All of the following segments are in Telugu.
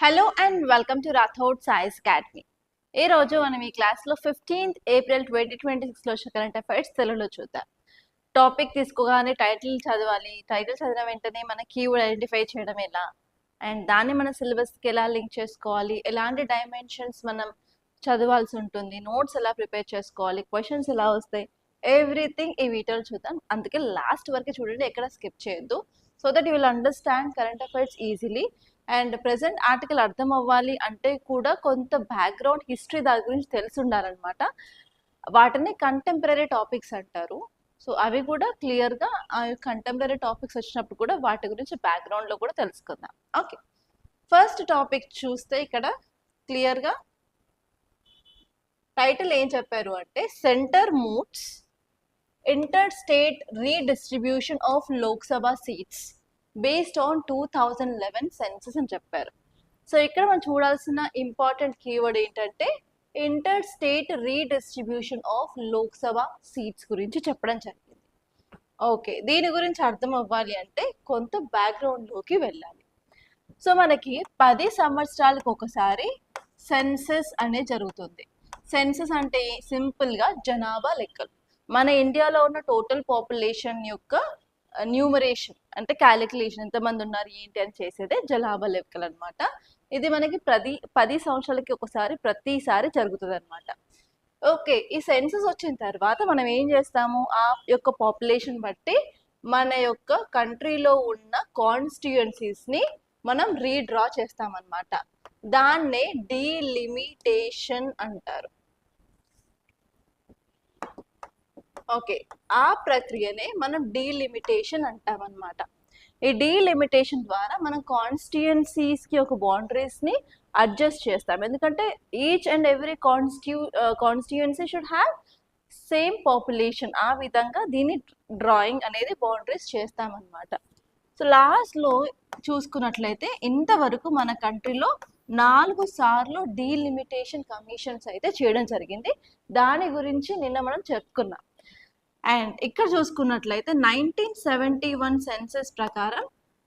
Hello and welcome to Rathod science academy. ఈ రోజు మనం ఈ క్లాస్లో 15th ఏప్రిల్ 2026లో కరెంట్ అఫైర్స్ తెలుగులో చూద్దాం. టాపిక్ తీసుకోగానే టైటిల్ చదవాలి. టైటిల్ చదివిన వెంటనే మన కీవర్డ్ ఐడెంటిఫై చేయడం ఎలా, అండ్ దాన్ని మన సిలబస్కి ఎలా లింక్ చేసుకోవాలి, ఎలాంటి డైమెన్షన్స్ మనం చదవాల్సి ఉంటుంది, నోట్స్ ఎలా ప్రిపేర్ చేసుకోవాలి, క్వశ్చన్స్ ఎలా వస్తాయి, ఎవ్రీథింగ్ ఈ వీడియోలో చూద్దాం. అందుకే లాస్ట్ వరకు చూడండి, ఎక్కడ స్కిప్ చేయొద్దు. So that you will understand current affairs easily. And present article అర్థం అవ్వాలి అంటే కూడా కొంత బ్యాక్గ్రౌండ్ హిస్టరీ దాని గురించి తెలిసి ఉండాలన్నమాట. వాటిని కంటెంపరీ టాపిక్స్ అంటారు. సో అవి కూడా క్లియర్గా ఆ కంటెంపరీ టాపిక్స్ వచ్చినప్పుడు కూడా వాటి గురించి బ్యాక్గ్రౌండ్లో కూడా తెలుసుకుందాం. ఓకే, ఫస్ట్ టాపిక్ చూస్తే ఇక్కడ క్లియర్గా టైటిల్ ఏం చెప్పారు అంటే centre moves inter state redistribution of Lok Sabha seats based on 2011 census అని చెప్పారు. సో ఇక్కడ మనం చూడాల్సిన ఇంపార్టెంట్ కీవర్డ్ ఏంటంటే inter state redistribution of Lok Sabha seats గురించి చెప్పడం జరిగింది. ఓకే, దీని గురించి అర్థం అవ్వాలి అంటే కొంత బ్యాక్గ్రౌండ్లోకి వెళ్ళాలి. సో మనకి 10 సంవత్సరాలకు ఒకసారి సెన్సస్ అనేది జరుగుతుంది. సెన్సస్ అంటే సింపుల్గా జనాభా లెక్కలు. మన ఇండియాలో ఉన్న టోటల్ పాపులేషన్ యొక్క న్యూమరేషన్ అంటే క్యాలిక్యులేషన్, ఎంతమంది ఉన్నారు ఏంటి అని చేసేదే జనాభా లెక్కలు అనమాట. ఇది మనకి 10 సంవత్సరాలకి ఒకసారి ప్రతిసారి జరుగుతుంది అనమాట. ఓకే, ఈ సెన్సస్ వచ్చిన తర్వాత మనం ఏం చేస్తాము, ఆ యొక్క పాపులేషన్ బట్టి మన యొక్క కంట్రీలో ఉన్న కాన్స్టిట్యుయెన్సీస్ని మనం రీడ్రా చేస్తామన్నమాట. దాన్నే డీలిమిటేషన్ అంటారు. ఓకే, ఆ ప్రక్రియనే మనం డీలిమిటేషన్ అంటామన్నమాట. ఈ డీలిమిటేషన్ ద్వారా మనం కాన్స్టిట్యుయెన్సీస్కి ఒక బౌండరీస్ని అడ్జస్ట్ చేస్తాం. ఎందుకంటే each and every constituency should have same population. ఆ విధంగా దీన్ని డ్రాయింగ్ అనేది బౌండరీస్ చేస్తామన్నమాట. సో లాస్ట్లో చూసుకున్నట్లయితే ఇంతవరకు మన కంట్రీలో 4 సార్లు డీలిమిటేషన్ కమిషన్స్ అయితే చేయడం జరిగింది. దాని గురించి నిన్న మనం చెప్పుకున్నాం. అండ్ ఇక్కడ చూసుకున్నట్లయితే 1971 సెన్సస్ ప్రకారం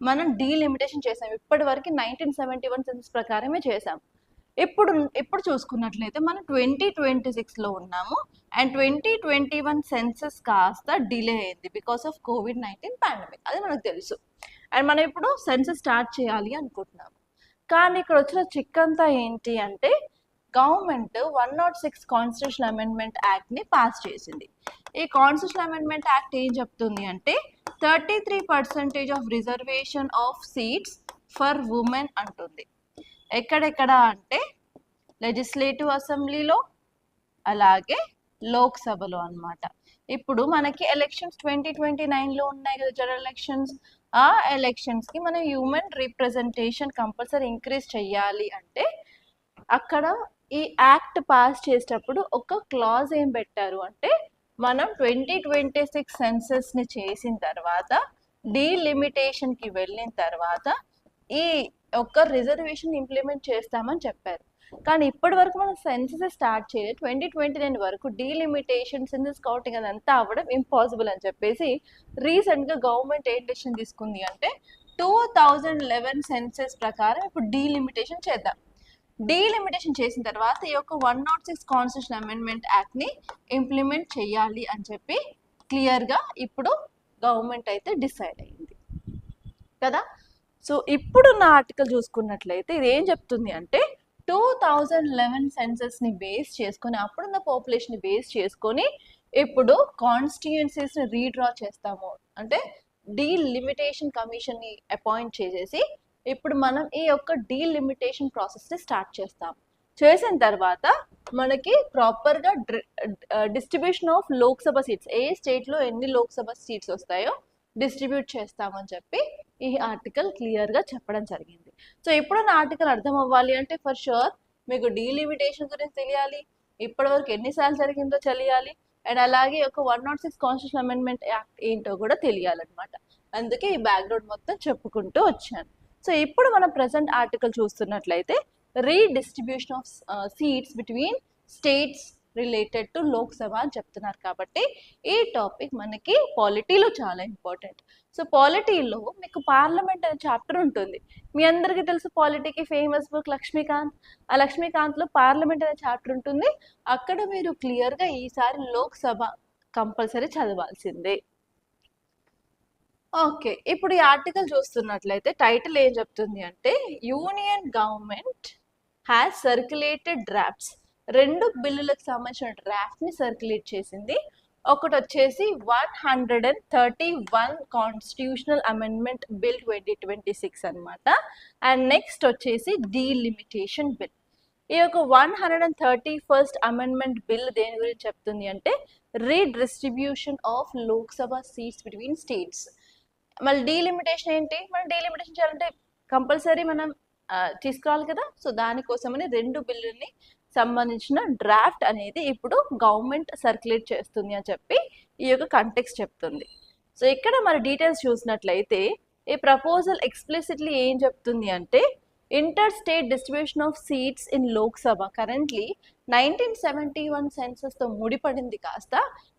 మనం డీలిమిటేషన్ చేసాం. ఇప్పటి వరకు 1971 సెన్సస్ ప్రకారమే చేసాం. ఇప్పుడు చూసుకున్నట్లయితే మనం 2026లో ఉన్నాము. అండ్ 2021 సెన్సస్ కాస్త డిలే అయింది బికాస్ ఆఫ్ COVID-19 పాండమిక్. అది మనకు తెలుసు. అండ్ మనం ఇప్పుడు సెన్సస్ స్టార్ట్ చేయాలి అనుకుంటున్నాము. కానీ ఇక్కడ వచ్చిన చిక్కంతా ఏంటి అంటే గవర్నమెంట్ 106 కాన్స్టిట్యూషన్ అమెండ్మెంట్ యాక్ట్ని పాస్ చేసింది. ఈ కాన్స్టిట్యూషన్ అమెండ్మెంట్ యాక్ట్ ఏం చెప్తుంది అంటే 33% of reservation of seats for women అంటుంది. ఎక్కడెక్కడ అంటే లెజిస్లేటివ్ అసెంబ్లీలో అలాగే లోక్సభలో అన్నమాట. ఇప్పుడు మనకి ఎలక్షన్స్ 2029లో ఉన్నాయి కదా, జనరల్ ఎలక్షన్స్. ఆ ఎలక్షన్స్కి మనం హ్యూమన్ రిప్రజెంటేషన్ కంపల్సరీ ఇంక్రీజ్ చేయాలి అంటే అక్కడ ఈ యాక్ట్ పాస్ చేసేటప్పుడు ఒక క్లాజ్ ఏం పెట్టారు అంటే మనం 2026 సెన్సస్ని చేసిన తర్వాత డీలిమిటేషన్కి వెళ్ళిన తర్వాత ఈ ఒక్క రిజర్వేషన్ ఇంప్లిమెంట్ చేస్తామని చెప్పారు. కానీ ఇప్పటి వరకు మనం సెన్సస్ స్టార్ట్ చేయలేదు. 2029 వరకు డీలిమిటేషన్ సెన్సస్ కౌంటింగ్ అదంతా అవ్వడం ఇంపాసిబుల్ అని చెప్పేసి రీసెంట్గా గవర్నమెంట్ ఏం డెసిషన్ తీసుకుంది అంటే 2011 సెన్సస్ ప్రకారం ఇప్పుడు డీలిమిటేషన్ చేద్దాం. డీలిమిటేషన్ చేసిన తర్వాత ఈ యొక్క 106 కాన్స్టిట్యూషన్ అమెండ్మెంట్ యాక్ట్ని ఇంప్లిమెంట్ చేయాలి అని చెప్పి క్లియర్గా ఇప్పుడు గవర్నమెంట్ అయితే డిసైడ్ అయింది కదా. సో ఇప్పుడున్న ఆర్టికల్ చూసుకున్నట్లయితే ఇది ఏం చెప్తుంది అంటే 2011 సెన్సస్ని బేస్ చేసుకొని అప్పుడున్న పాపులేషన్ని బేస్ చేసుకొని ఇప్పుడు కాన్స్టిట్యుయెన్సీస్ని రీడ్రా చేస్తాము అంటే డీలిమిటేషన్ కమిషన్ని అపాయింట్ చేసేసి ఇప్పుడు మనం ఈ యొక్క డీలిమిటేషన్ ప్రాసెస్ని స్టార్ట్ చేస్తాం. చేసిన తర్వాత మనకి ప్రాపర్గా డిస్ట్రిబ్యూషన్ ఆఫ్ లోక్సభ సీట్స్, ఏ స్టేట్లో ఎన్ని లోక్సభ సీట్స్ వస్తాయో డిస్ట్రిబ్యూట్ చేస్తామని చెప్పి ఈ ఆర్టికల్ క్లియర్గా చెప్పడం జరిగింది. సో ఇప్పుడు నా ఆర్టికల్ అర్థం అవ్వాలి అంటే ఫర్ షూర్ మీకు డీలిమిటేషన్ గురించి తెలియాలి, ఇప్పటివరకు ఎన్నిసార్లు జరిగిందో తెలియాలి, అండ్ అలాగే ఒక 106 కాన్స్టిట్యూషన్ అమెండ్మెంట్ యాక్ట్ ఏంటో కూడా తెలియాలన్నమాట. అందుకే ఈ బ్యాక్గ్రౌండ్ మొత్తం చెప్పుకుంటూ వచ్చాను. సో ఇప్పుడు మనం ప్రెసెంట్ ఆర్టికల్ చూస్తున్నట్లయితే redistribution of seats between states related to Lok Sabha అని చెప్తున్నారు కాబట్టి ఈ టాపిక్ మనకి పాలిటీలో చాలా ఇంపార్టెంట్. సో పాలిటీలో మీకు పార్లమెంట్ అనే చాప్టర్ ఉంటుంది. మీ అందరికీ తెలుసు పాలిటీకి ఫేమస్ బుక్ లక్ష్మీకాంత్. ఆ లక్ష్మీకాంత్లో పార్లమెంట్ అనే చాప్టర్ ఉంటుంది. అక్కడ మీరు క్లియర్గా ఈసారి లోక్సభ కంపల్సరీ చదవాల్సిందే. ఓకే, ఇప్పుడు ఈ ఆర్టికల్ చూస్తున్నట్లయితే టైటిల్ ఏం చెప్తుంది అంటే union government has circulated drafts. 2 బిల్లులకు సంబంధించిన డ్రాఫ్ట్ ని సర్క్యులేట్ చేసింది. ఒకటి వచ్చేసి 131 కాన్స్టిట్యూషనల్ అమెండ్మెంట్ బిల్ 2026 అనమాట. అండ్ నెక్స్ట్ వచ్చేసి డీలిమిటేషన్ బిల్. ఈ యొక్క 131st అమెండ్మెంట్ బిల్ దేని గురించి చెప్తుంది అంటే redistribution of Lok Sabha seats between states. మళ్ళీ డీలిమిటేషన్ ఏంటి? మనం డీలిమిటేషన్ చేయాలంటే కంపల్సరీ మనం తీసుకురావాలి కదా. సో దానికోసమని 2 బిల్లుల్ని సంబంధించిన డ్రాఫ్ట్ అనేది ఇప్పుడు గవర్నమెంట్ సర్క్యులేట్ చేస్తుంది అని చెప్పి ఈ యొక్క కంటెక్స్ట్ చెప్తుంది. సో ఇక్కడ మరి డీటెయిల్స్ చూసినట్లయితే ఈ ప్రపోజల్ ఎక్స్ప్లిసిట్లీ ఏం చెప్తుంది అంటే inter state distribution of seats in Lok Sabha currently 1971 సెన్సస్తో ముడిపడింది కాస్త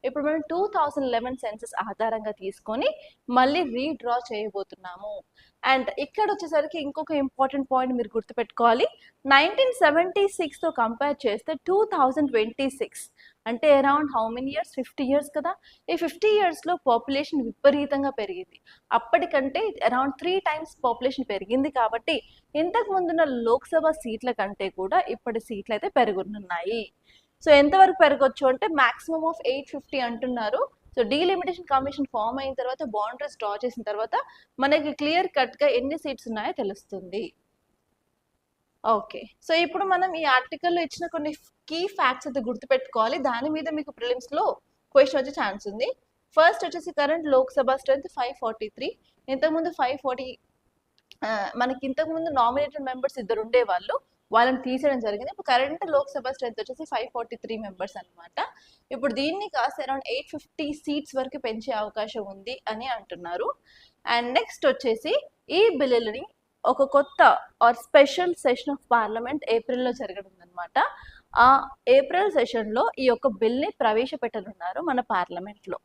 ఇప్పుడు మనం 2011 సెన్సస్ ఆధారంగా తీసుకొని మళ్ళీ రీడ్రా చేయబోతున్నాము. అండ్ ఇక్కడ వచ్చేసరికి ఇంకొక ఇంపార్టెంట్ పాయింట్ మీరు గుర్తుపెట్టుకోవాలి. 1976తో కంపేర్ చేస్తే 2026 అంటే around how many years? 50 years కదా. ఈ 50 ఇయర్స్లో పాపులేషన్ విపరీతంగా పెరిగింది. అప్పటికంటే అరౌండ్ 3 times పాపులేషన్ పెరిగింది కాబట్టి ఇంతకు ముందున్న లోక్సభ సీట్ల కంటే కూడా ఇప్పటి సీట్లు అయితే పెరుగుతున్నాయి. సో ఎంతవరకు పెరగొచ్చు అంటే మాక్సిమం ఆఫ్ 850 అంటున్నారు. సో డీలిమిటేషన్ కమిషన్ ఫామ్ అయిన తర్వాత బౌండరీస్ డ్రా చేసిన తర్వాత మనకి క్లియర్ కట్గా ఎన్ని సీట్స్ ఉన్నాయో తెలుస్తుంది. ఓకే, సో ఇప్పుడు మనం ఈ ఆర్టికల్లో ఇచ్చిన కొన్ని కీ ఫ్యాక్ట్స్ అయితే గుర్తుపెట్టుకోవాలి. దాని మీద మీకు ప్రిలిమ్స్లో క్వశ్చన్ వచ్చే ఛాన్స్ ఉంది. ఫస్ట్ వచ్చేసి కరెంట్ లోక్సభ స్ట్రెంత్ 543. ఇంతకుముందు 540 మనకి ఇంతకుముందు నామినేటెడ్ మెంబర్స్ 2 ఉండేవాళ్ళు, వాళ్ళని తీసేయడం జరిగింది. ఇప్పుడు కరెంట్ లోక్సభ స్ట్రెంత్ వచ్చేసి 543 మెంబర్స్ అనమాట. ఇప్పుడు దీన్ని కాస్త అరౌండ్ 850 సీట్స్ వరకు పెంచే అవకాశం ఉంది అని అంటున్నారు. అండ్ నెక్స్ట్ వచ్చేసి ఈ బిల్లుని ఒక కొత్త or special session of parliament ఏప్రిల్లో జరగనుందనమాట. ఆ ఏప్రిల్ సెషన్లో ఈ యొక్క బిల్ని ప్రవేశపెట్టనున్నారు మన పార్లమెంట్లో.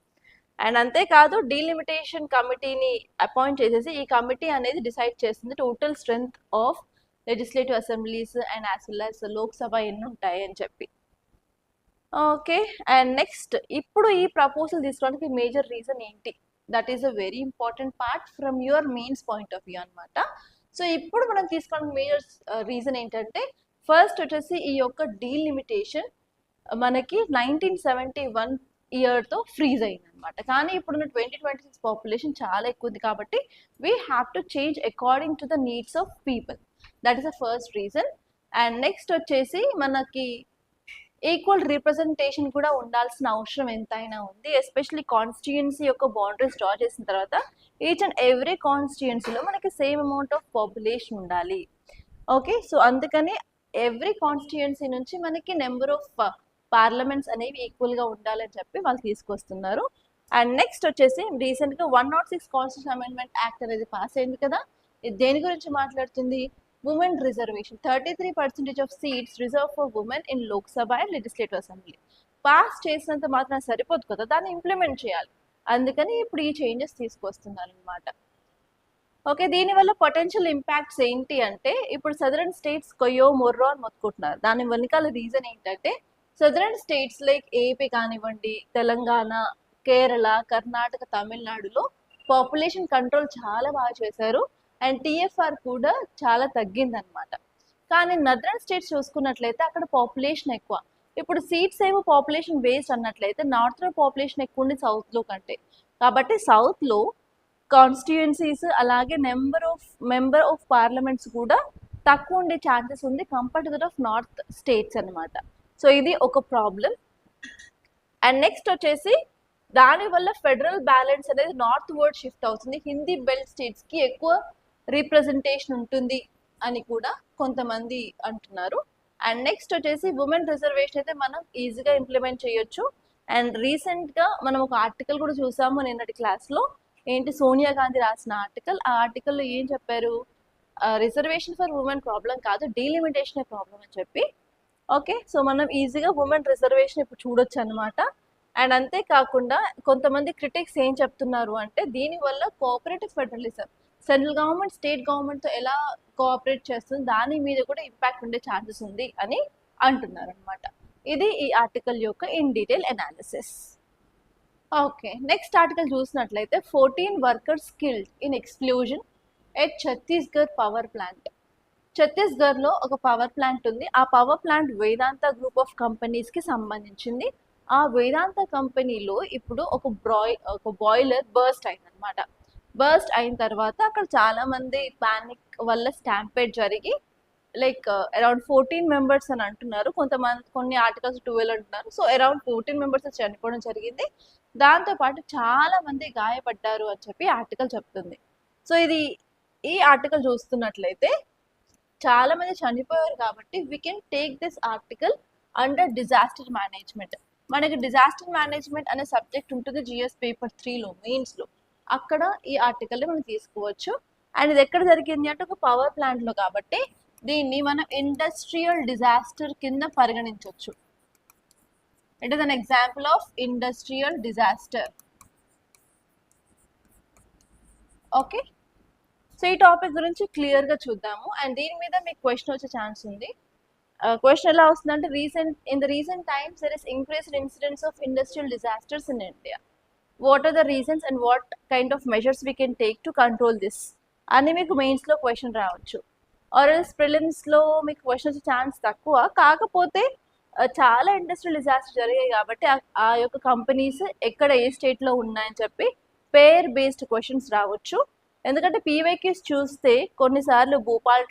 అండ్ అంతేకాదు డీలిమిటేషన్ కమిటీని అపాయింట్ చేసేసి ఈ కమిటీ అనేది డిసైడ్ చేస్తుంది total strength of legislative assemblies and as well as Lok Sabha ఎన్ని ఉంటాయి అని చెప్పి. ఓకే, అండ్ నెక్స్ట్ ఇప్పుడు ఈ ప్రపోజల్ తీసుకోవడానికి మేజర్ రీజన్ ఏంటి? That is a very important part from your mains point of view అనమాట. సో ఇప్పుడు మనం తీసుకోవడానికి మేజర్ రీజన్ ఏంటంటే ఫస్ట్ వచ్చేసి ఈ యొక్క డీలిమిటేషన్ మనకి 1971 ఇయర్తో ఫ్రీజ్ అయింది అనమాట. కానీ ఇప్పుడున్న 2026 పాపులేషన్ చాలా ఎక్కువ ఉంది కాబట్టి we have to change according to the needs of people. That is the first reason. And next వచ్చేసి మనకి ఈక్వల్ రిప్రజెంటేషన్ కూడా ఉండాల్సిన అవసరం ఎంతైనా ఉంది. ఎస్పెషలీ కాన్స్టిట్యుయెన్సీ యొక్క బౌండరీస్ డ్రా చేసిన తర్వాత ఈచ్ అండ్ ఎవ్రీ కాన్స్టిట్యుయెన్సీలో మనకి సేమ్ అమౌంట్ ఆఫ్ పాపులేషన్ ఉండాలి. ఓకే, సో అందుకని ఎవ్రీ కాన్స్టిట్యుయెన్సీ నుంచి మనకి నెంబర్ ఆఫ్ పార్లమెంట్స్ అనేవి ఈక్వల్గా ఉండాలని చెప్పి వాళ్ళు తీసుకొస్తున్నారు. అండ్ నెక్స్ట్ వచ్చేసి రీసెంట్గా 106 కాన్స్టిట్యూషన్ అమెండ్మెంట్ యాక్ట్ అనేది పాస్ అయింది కదా. ఇది దేని గురించి మాట్లాడుతుంది? Women reservation. 33% of seats reserve for women in Lok Sabha and legislative assembly. Pass చేసినంత మాత్రం సరిపోదు కదా, దాన్ని ఇంప్లిమెంట్ చేయాలి. అందుకని ఇప్పుడు ఈ చేంజెస్ తీసుకొస్తున్నారు అనమాట. ఓకే, దీనివల్ల పొటెన్షియల్ ఇంపాక్ట్స్ ఏంటి అంటే ఇప్పుడు సదరన్ స్టేట్స్ కొయ్యో మొర్రో అని మొత్తుకుంటున్నారు. దాని వెనకాల రీజన్ ఏంటంటే సదరన్ స్టేట్స్ లైక్ ఏపీ కానివ్వండి, తెలంగాణ, కేరళ, కర్ణాటక, తమిళనాడులో పాపులేషన్ కంట్రోల్ చాలా బాగా చేశారు అండ్ టీఎఫ్ఆర్ కూడా చాలా తగ్గిందనమాట. కానీ నదరన్ స్టేట్స్ చూసుకున్నట్లయితే అక్కడ పాపులేషన్ ఎక్కువ. ఇప్పుడు సీట్స్ ఏమో పాపులేషన్ బేస్డ్ అన్నట్లయితే నార్త్లో పాపులేషన్ ఎక్కువ ఉంది సౌత్లో కంటే. కాబట్టి సౌత్లో కాన్స్టిట్యుయెన్సీస్ అలాగే మెంబర్ ఆఫ్ పార్లమెంట్స్ కూడా తక్కువ ఉండే ఛాన్సెస్ ఉంది compared to that of north states అనమాట. సో ఇది ఒక ప్రాబ్లం. అండ్ నెక్స్ట్ వచ్చేసి దానివల్ల ఫెడరల్ బ్యాలెన్స్ అనేది నార్త్ వర్డ్ షిఫ్ట్ అవుతుంది. హిందీ బెల్ట్ స్టేట్స్కి ఎక్కువ రీప్రజెంటేషన్ ఉంటుంది అని కూడా కొంతమంది అంటున్నారు. అండ్ నెక్స్ట్ వచ్చేసి ఉమెన్ రిజర్వేషన్ అయితే మనం ఈజీగా ఇంప్లిమెంట్ చేయొచ్చు. అండ్ రీసెంట్గా మనం ఒక ఆర్టికల్ కూడా చూసాము నిన్నటి క్లాస్లో. ఏంటి? సోనియా గాంధీ రాసిన ఆర్టికల్. ఆ ఆర్టికల్లో ఏం చెప్పారు? రిజర్వేషన్ ఫర్ ఉమెన్ ప్రాబ్లం కాదు, డీలిమిటేషనే ప్రాబ్లం అని చెప్పి ఓకే, సో మనం ఈజీగా ఉమెన్ రిజర్వేషన్ ఇప్పుడు చూడొచ్చు అనమాట. అండ్ అంతేకాకుండా కొంతమంది క్రిటిక్స్ ఏం చెప్తున్నారు అంటే దీనివల్ల cooperative federalism, central government state గవర్నమెంట్తో ఎలా కోఆపరేట్ చేస్తుంది దాని మీద కూడా ఇంపాక్ట్ ఉండే ఛాన్సెస్ ఉంది అని అంటున్నారు అనమాట. ఇది ఈ ఆర్టికల్ యొక్క in detail analysis. Okay, next article చూసినట్లయితే 14 workers killed in explosion at Chhattisgarh power plant. ఛత్తీస్గఢ్లో ఒక పవర్ ప్లాంట్ ఉంది. ఆ power plant Vedanta group of కంపెనీస్కి సంబంధించింది. ఆ వేదాంత కంపెనీలో ఇప్పుడు ఒక బాయిలర్ బర్స్ట్ అయిందనమాట. బర్స్ట్ అయిన తర్వాత అక్కడ చాలా మంది పానిక్ వల్ల స్టాంపేడ్ జరిగి లైక్ అరౌండ్ 14 మెంబర్స్ అని అంటున్నారు, కొన్ని ఆర్టికల్స్ 12 అంటున్నారు. సో అరౌండ్ 14 మెంబర్స్ చనిపోవడం జరిగింది. దాంతోపాటు చాలా మంది గాయపడ్డారు అని చెప్పి ఆర్టికల్ చెప్తుంది. సో ఈ ఆర్టికల్ చూస్తున్నట్లయితే చాలా మంది చనిపోయారు కాబట్టి we can take this article under disaster management. మనకి డిజాస్టర్ మేనేజ్మెంట్ అనే సబ్జెక్ట్ ఉంటుంది జిఎస్ పేపర్ 3లో మెయిన్స్లో. అక్కడ ఈ ఆర్టికల్ని మనం తీసుకోవచ్చు. అండ్ ఇది ఎక్కడ జరిగింది అంటే ఒక పవర్ ప్లాంట్లో కాబట్టి దీన్ని మనం ఇండస్ట్రియల్ డిజాస్టర్ కింద పరిగణించవచ్చు. It is an example of industrial disaster. Okay, so ఈ టాపిక్ గురించి క్లియర్గా చూద్దాము. అండ్ దీని మీద మీకు క్వశ్చన్ వచ్చే ఛాన్స్ ఉంది. క్వశ్చన్ ఎలా వస్తుందంటే in the recent times there is increased incidents of industrial disasters in India. What are the reasons and what kind of measures we can take to control this అని మీకు మెయిన్స్లో క్వశ్చన్ రావచ్చు. ఆర్ ఎల్స్ ప్రిలిమ్స్లో మీకు క్వశ్చన్ వచ్చే ఛాన్స్ తక్కువ. కాకపోతే చాలా ఇండస్ట్రియల్ డిజాస్టర్ జరిగాయి కాబట్టి ఆ యొక్క కంపెనీస్ ఎక్కడ ఏ స్టేట్లో ఉన్నాయని చెప్పి పేర్ బేస్డ్ క్వశ్చన్స్ రావచ్చు. ఎందుకంటే పీవైక్యూస్ చూస్తే కొన్నిసార్లు భోపాల్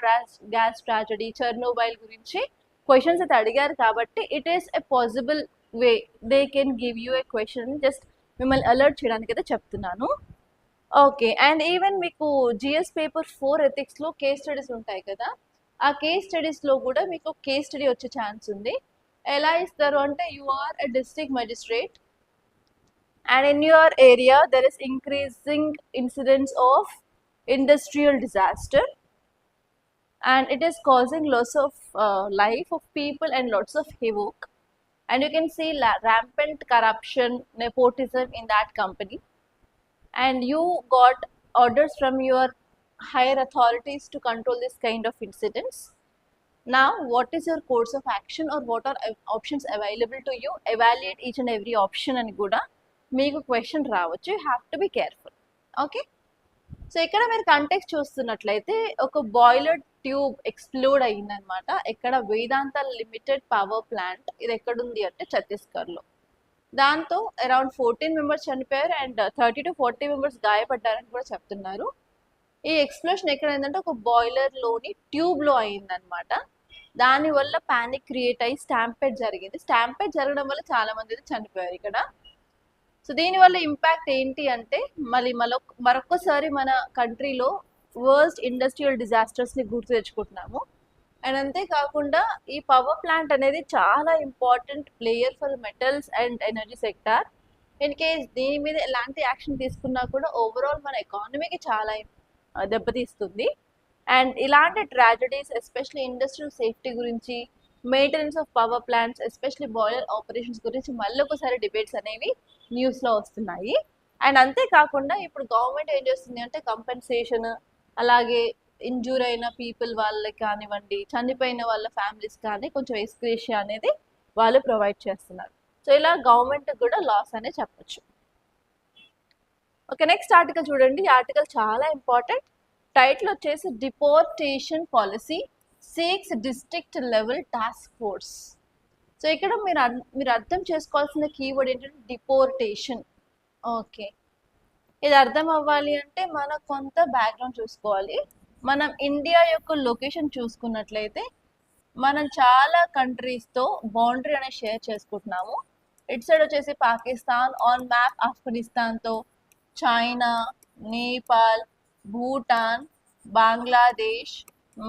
గ్యాస్ ట్రాజడీ, చెర్నోబైల్ గురించి క్వశ్చన్స్ అయితే అడిగారు కాబట్టి it is a possible way they can give you A question. Just మిమ్మల్ని అలర్ట్ చేయడానికి అయితే చెప్తున్నాను. ఓకే, అండ్ ఈవెన్ మీకు జిఎస్ పేపర్ 4 ఎథిక్స్లో కేస్ స్టడీస్ ఉంటాయి కదా, ఆ కేస్ స్టడీస్లో కూడా మీకు కేస్ స్టడీ వచ్చే ఛాన్స్ ఉంది. ఎలా ఇస్తారు అంటే you are a district magistrate and in your area there is increasing incidence of industrial disaster and it is causing loss of life of people and lots of havoc, and you can see rampant corruption, nepotism in that company, and you got orders from your higher authorities to control this kind of incidents. Now what is your course of action or what are options available to you? Evaluate each and every option and kuda మీకు క్వశ్చన్ రావచ్చు. You have to be careful. Okay, so ఇక్కడ మీరు కంటెక్స్ట్ చూస్తున్నట్లయితే ఒక బాయిలర్ ట్యూబ్ ఎక్స్ప్లోడ్ అయ్యిందనమాట. ఎక్కడ వేదాంత లిమిటెడ్ పవర్ ప్లాంట్, ఇది ఎక్కడుంది అంటే ఛత్తీస్గఢ్లో. దాంతో అరౌండ్ 14 మెంబర్స్ చనిపోయారు అండ్ 30 to 40 మెంబర్స్ గాయపడ్డారని కూడా చెప్తున్నారు. ఈ ఎక్స్ప్లోషన్ ఎక్కడైందంటే ఒక బాయిలర్లోని ట్యూబ్లో అయిందనమాట. దానివల్ల ప్యానిక్ క్రియేట్ అయ్యి స్టాంపేడ్ జరిగింది. స్టాంపేడ్ జరగడం వల్ల చాలా మంది చనిపోయారు ఇక్కడ. సో దీనివల్ల ఇంపాక్ట్ ఏంటి అంటే మరొకసారి మన కంట్రీలో వర్స్ట్ ఇండస్ట్రియల్ డిజాస్టర్స్ని గుర్తు తెచ్చుకుంటున్నాము. అండ్ అంతేకాకుండా ఈ పవర్ ప్లాంట్ అనేది చాలా important player for metals and energy sector. In case దీని మీద ఎలాంటి యాక్షన్ తీసుకున్నా కూడా ఓవరాల్ మన ఎకానమీకి చాలా దెబ్బతీస్తుంది. అండ్ ఇలాంటి ట్రాజడీస్ ఎస్పెషల్లీ ఇండస్ట్రియల్ సేఫ్టీ గురించి, maintenance of power plants especially boiler operations గురించి మళ్ళీ ఒకసారి డిబేట్స్ అనేవి న్యూస్లో వస్తున్నాయి. అండ్ అంతేకాకుండా ఇప్పుడు గవర్నమెంట్ ఏం చేస్తుంది అంటే కంపెన్సేషన్, అలాగే ఇంజూర్ అయిన పీపుల్ వాళ్ళకి కానివ్వండి, చనిపోయిన వాళ్ళ ఫ్యామిలీస్ కానీ కొంచెం ఎక్స్గ్రేషియా అనేది వాళ్ళు ప్రొవైడ్ చేస్తున్నారు. సో ఇలా గవర్నమెంట్ కూడా లాస్ అనే చెప్పొచ్చు. ఓకే, నెక్స్ట్ ఆర్టికల్ చూడండి. ఈ ఆర్టికల్ చాలా ఇంపార్టెంట్. టైటిల్ వచ్చేసి deportation policy seeks district level task force. So ఇక్కడ మీరు అర్థం చేసుకోవాల్సిన కీవర్డ్ ఏంటంటే డిపోర్టేషన్. ఓకే, ఇది అర్థం అవ్వాలి అంటే మనం కొంత బ్యాక్గ్రౌండ్ చూసుకోవాలి. మనం ఇండియా యొక్క లొకేషన్ చూసుకున్నట్లయితే మనం చాలా కంట్రీస్తో బౌండరీ అనేది షేర్ చేసుకుంటున్నాము. ఇటు సైడ్ వచ్చేసి పాకిస్తాన్, ఆన్ మ్యాప్ ఆఫ్ఘనిస్తాన్తో, చైనా, నేపాల్, భూటాన్, బంగ్లాదేశ్,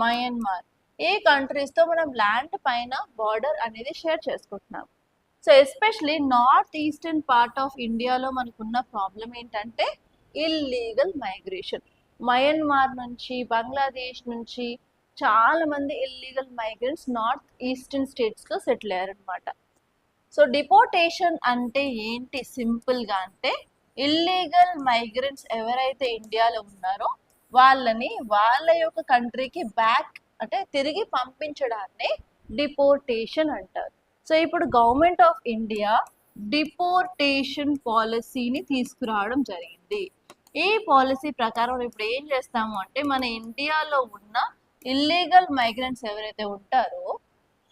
మయన్మార్, ఏ కంట్రీస్తో మనం ల్యాండ్ పైన బార్డర్ అనేది షేర్ చేసుకుంటున్నాం. So especially north eastern part of ఇండియాలో మనకున్న ప్రాబ్లం ఏంటంటే ఇల్లీగల్ మైగ్రేషన్. మయన్మార్ నుంచి, బంగ్లాదేశ్ నుంచి చాలా మంది ఇల్లీగల్ మైగ్రెంట్స్ నార్త్ ఈస్టర్న్ స్టేట్స్లో సెటిల్ అయ్యారనమాట. సో డిపోర్టేషన్ అంటే ఏంటి సింపుల్గా అంటే, ఇల్లీగల్ మైగ్రెంట్స్ ఎవరైతే ఇండియాలో ఉన్నారో వాళ్ళని వాళ్ళ యొక్క కంట్రీకి బ్యాక్ అంటే తిరిగి పంపించడాన్ని డిపోర్టేషన్ అంటారు. సో ఇప్పుడు గవర్నమెంట్ ఆఫ్ ఇండియా డిపోర్టేషన్ పాలసీని తీసుకురావడం జరిగింది. ఈ పాలసీ ప్రకారం ఇప్పుడు ఏం చేస్తాము అంటే, మన ఇండియాలో ఉన్న ఇల్లీగల్ మైగ్రెంట్స్ ఎవరైతే ఉంటారో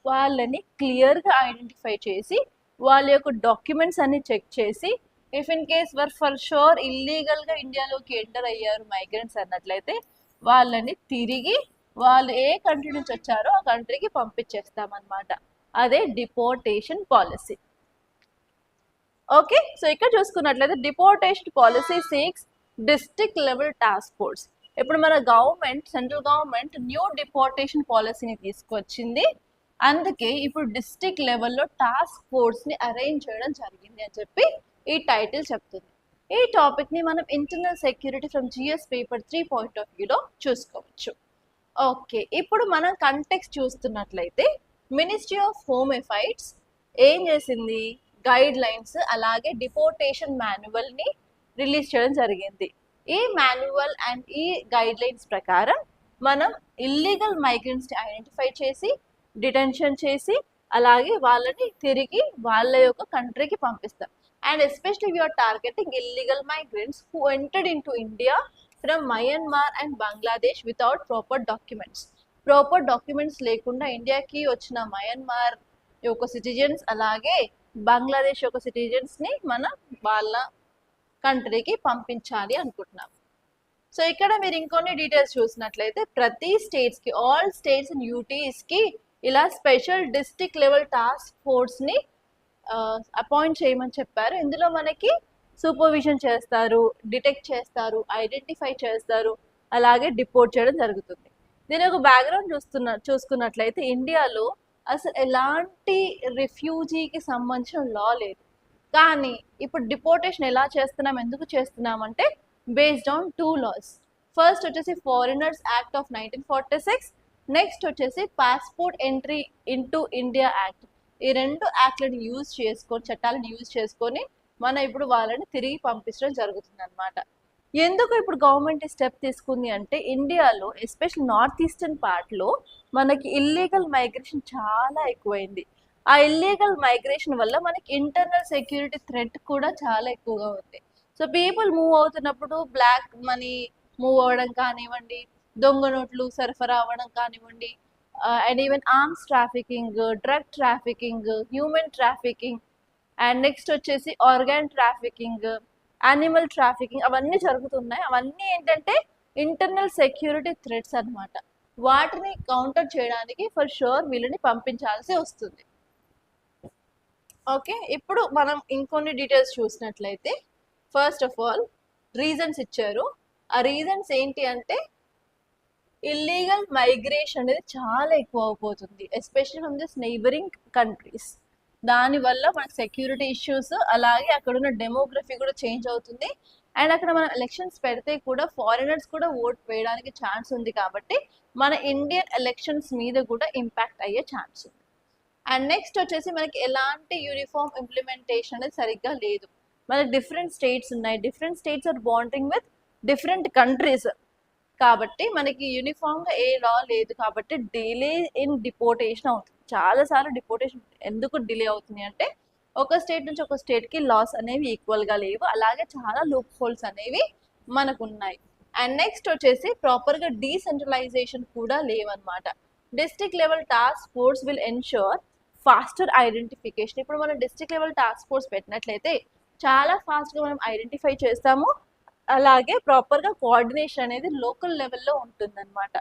వాళ్ళని క్లియర్గా ఐడెంటిఫై చేసి వాళ్ళ యొక్క డాక్యుమెంట్స్ అన్ని చెక్ చేసి, if in case for sure ఇల్లీగల్గా ఇండియాలోకి ఎంటర్ అయ్యారు మైగ్రెంట్స్ అన్నట్లయితే వాళ్ళని తిరిగి వాళ్ళు ఏ కంట్రీ నుంచి వచ్చారో ఆ కంట్రీకి పంపించేస్తామన్నమాట. అదే డిపోర్టేషన్ పాలసీ. ఓకే, సో ఇక్కడ చూసుకున్నట్లయితే deportation policy seeks district level task force. ఇప్పుడు మన government, central government new deportation పాలసీని తీసుకొచ్చింది. అందుకే ఇప్పుడు డిస్ట్రిక్ట్ లెవెల్లో టాస్క్ ఫోర్స్ని అరేంజ్ చేయడం జరిగింది అని చెప్పి ఈ టైటిల్ చెప్తుంది. ఈ టాపిక్ని మనం internal security from GS paper 3 point of వ్యూలో చూసుకోవచ్చు. ఓకే, ఇప్పుడు మనం కంటెక్స్ట్ చూస్తున్నట్లయితే మినిస్ట్రీ ఆఫ్ హోమ్ అఫైర్స్ ఏం చేసింది, గైడ్ లైన్స్ అలాగే డిపోర్టేషన్ మాన్యువల్ని రిలీజ్ చేయడం జరిగింది. ఈ మాన్యువల్ అండ్ ఈ గైడ్ లైన్స్ ప్రకారం మనం ఇల్లీగల్ మైగ్రెంట్స్ని ఐడెంటిఫై చేసి డిటెన్షన్ చేసి అలాగే వాళ్ళని తిరిగి వాళ్ళ యొక్క కంట్రీకి పంపిస్తాం. And especially we are targeting illegal migrants who entered into India from Myanmar and Bangladesh without proper documents. Proper documents లేకుండా ఇండియాకి వచ్చిన మయన్మార్ యొక్క సిటిజన్స్ అలాగే బంగ్లాదేశ్ యొక్క సిటిజన్స్ని మనం వాళ్ళ కంట్రీకి పంపించాలి అనుకుంటున్నాం. సో ఇక్కడ మీరు ఇంకొన్ని డీటెయిల్స్ చూసినట్లయితే ప్రతి స్టేట్స్కి, ఆల్ స్టేట్స్ అండ్ యూటీస్కి ఇలా స్పెషల్ డిస్ట్రిక్ట్ లెవెల్ టాస్క్ ఫోర్స్ని అపాయింట్ చేయమని చెప్పారు. ఇందులో మనకి సూపర్విజన్ చేస్తారు, డిటెక్ట్ చేస్తారు, ఐడెంటిఫై చేస్తారు, అలాగే డిపోర్ట్ చేయడం జరుగుతుంది. దీని ఒక బ్యాక్గ్రౌండ్ చూసుకున్నట్లయితే ఇండియాలో అసలు ఎలాంటి రిఫ్యూజీకి సంబంధించిన లా లేదు. కానీ ఇప్పుడు డిపోర్టేషన్ ఎలా చేస్తున్నాం, ఎందుకు చేస్తున్నాం అంటే బేస్డ్ ఆన్ 2 laws. ఫస్ట్ వచ్చేసి ఫారినర్స్ యాక్ట్ ఆఫ్ 1946, నెక్స్ట్ వచ్చేసి passport entry into India act. ఈ 2 యాక్ట్లను యూజ్ చేసుకొని, చట్టాలను యూజ్ చేసుకొని మనం ఇప్పుడు వాళ్ళని తిరిగి పంపించడం జరుగుతుంది అనమాట. ఎందుకు ఇప్పుడు గవర్నమెంట్ ఈ స్టెప్ తీసుకుంది అంటే, ఇండియాలో ఎస్పెషల్ నార్త్ ఈస్టర్న్ పార్ట్లో మనకి ఇల్లీగల్ మైగ్రేషన్ చాలా ఎక్కువైంది. ఆ ఇల్లీగల్ మైగ్రేషన్ వల్ల మనకి ఇంటర్నల్ సెక్యూరిటీ థ్రెట్ కూడా చాలా ఎక్కువగా ఉంది. సో పీపుల్ మూవ్ అవుతున్నప్పుడు బ్లాక్ మనీ మూవ్ అవ్వడం కానివ్వండి, దొంగ నోట్లు సరఫరా అవ్వడం కానివ్వండి, and even arms trafficking, drug trafficking, human trafficking, and next వచ్చేసి ఆర్గాన్ ట్రాఫికింగ్, యానిమల్ ట్రాఫికింగ్, అవన్నీ జరుగుతున్నాయి. అవన్నీ ఏంటంటే ఇంటర్నల్ సెక్యూరిటీ థ్రెట్స్ అనమాట. వాటిని కౌంటర్ చేయడానికి ఫర్ షూర్ వీళ్ళని పంపించాల్సి వస్తుంది. ఓకే, ఇప్పుడు మనం ఇంకొన్ని డీటెయిల్స్ చూసినట్లయితే ఫస్ట్ ఆఫ్ ఆల్ రీజన్స్ ఇచ్చారు. ఆ రీజన్స్ ఏంటి అంటే, ఇల్లీగల్ మైగ్రేషన్ అనేది చాలా ఎక్కువ అయిపోతుంది, especially from this neighbouring countries. దానివల్ల మనకు సెక్యూరిటీ ఇష్యూస్ అలాగే అక్కడ ఉన్న డెమోగ్రఫీ కూడా చేంజ్ అవుతుంది. అండ్ అక్కడ మనం ఎలక్షన్స్ పెడితే కూడా ఫారినర్స్ కూడా ఓట్ వేయడానికి ఛాన్స్ ఉంది. కాబట్టి మన ఇండియన్ ఎలక్షన్స్ మీద కూడా ఇంపాక్ట్ అయ్యే ఛాన్స్ ఉంది. అండ్ నెక్స్ట్ వచ్చేసి మనకి ఎలాంటి యూనిఫామ్ ఇంప్లిమెంటేషన్ అనేది సరిగ్గా లేదు. మనకి డిఫరెంట్ స్టేట్స్ ఉన్నాయి, different states are bonding with different countries. కాబట్టి మనకి యూనిఫామ్గా ఏ లా లేదు. కాబట్టి డిలే ఇన్ డిపోర్టేషన్ అవుతుంది. చాలాసార్లు డిపోర్టేషన్ ఎందుకు డిలే అవుతుంది అంటే, ఒక స్టేట్ నుంచి ఒక స్టేట్కి లాస్ అనేవి ఈక్వల్గా లేవు, అలాగే చాలా లూప్ హోల్స్ అనేవి మనకు ఉన్నాయి. అండ్ నెక్స్ట్ వచ్చేసి ప్రాపర్గా డీసెంట్రలైజేషన్ కూడా లేవన్నమాట. District level task force will ensure faster identification. ఇప్పుడు మనం డిస్ట్రిక్ట్ లెవెల్ టాస్క్ ఫోర్స్ పెట్టినట్లయితే చాలా ఫాస్ట్గా మనం ఐడెంటిఫై చేస్తాము, అలాగే ప్రాపర్గా కోఆర్డినేషన్ అనేది లోకల్ లెవెల్లో ఉంటుందన్నమాట.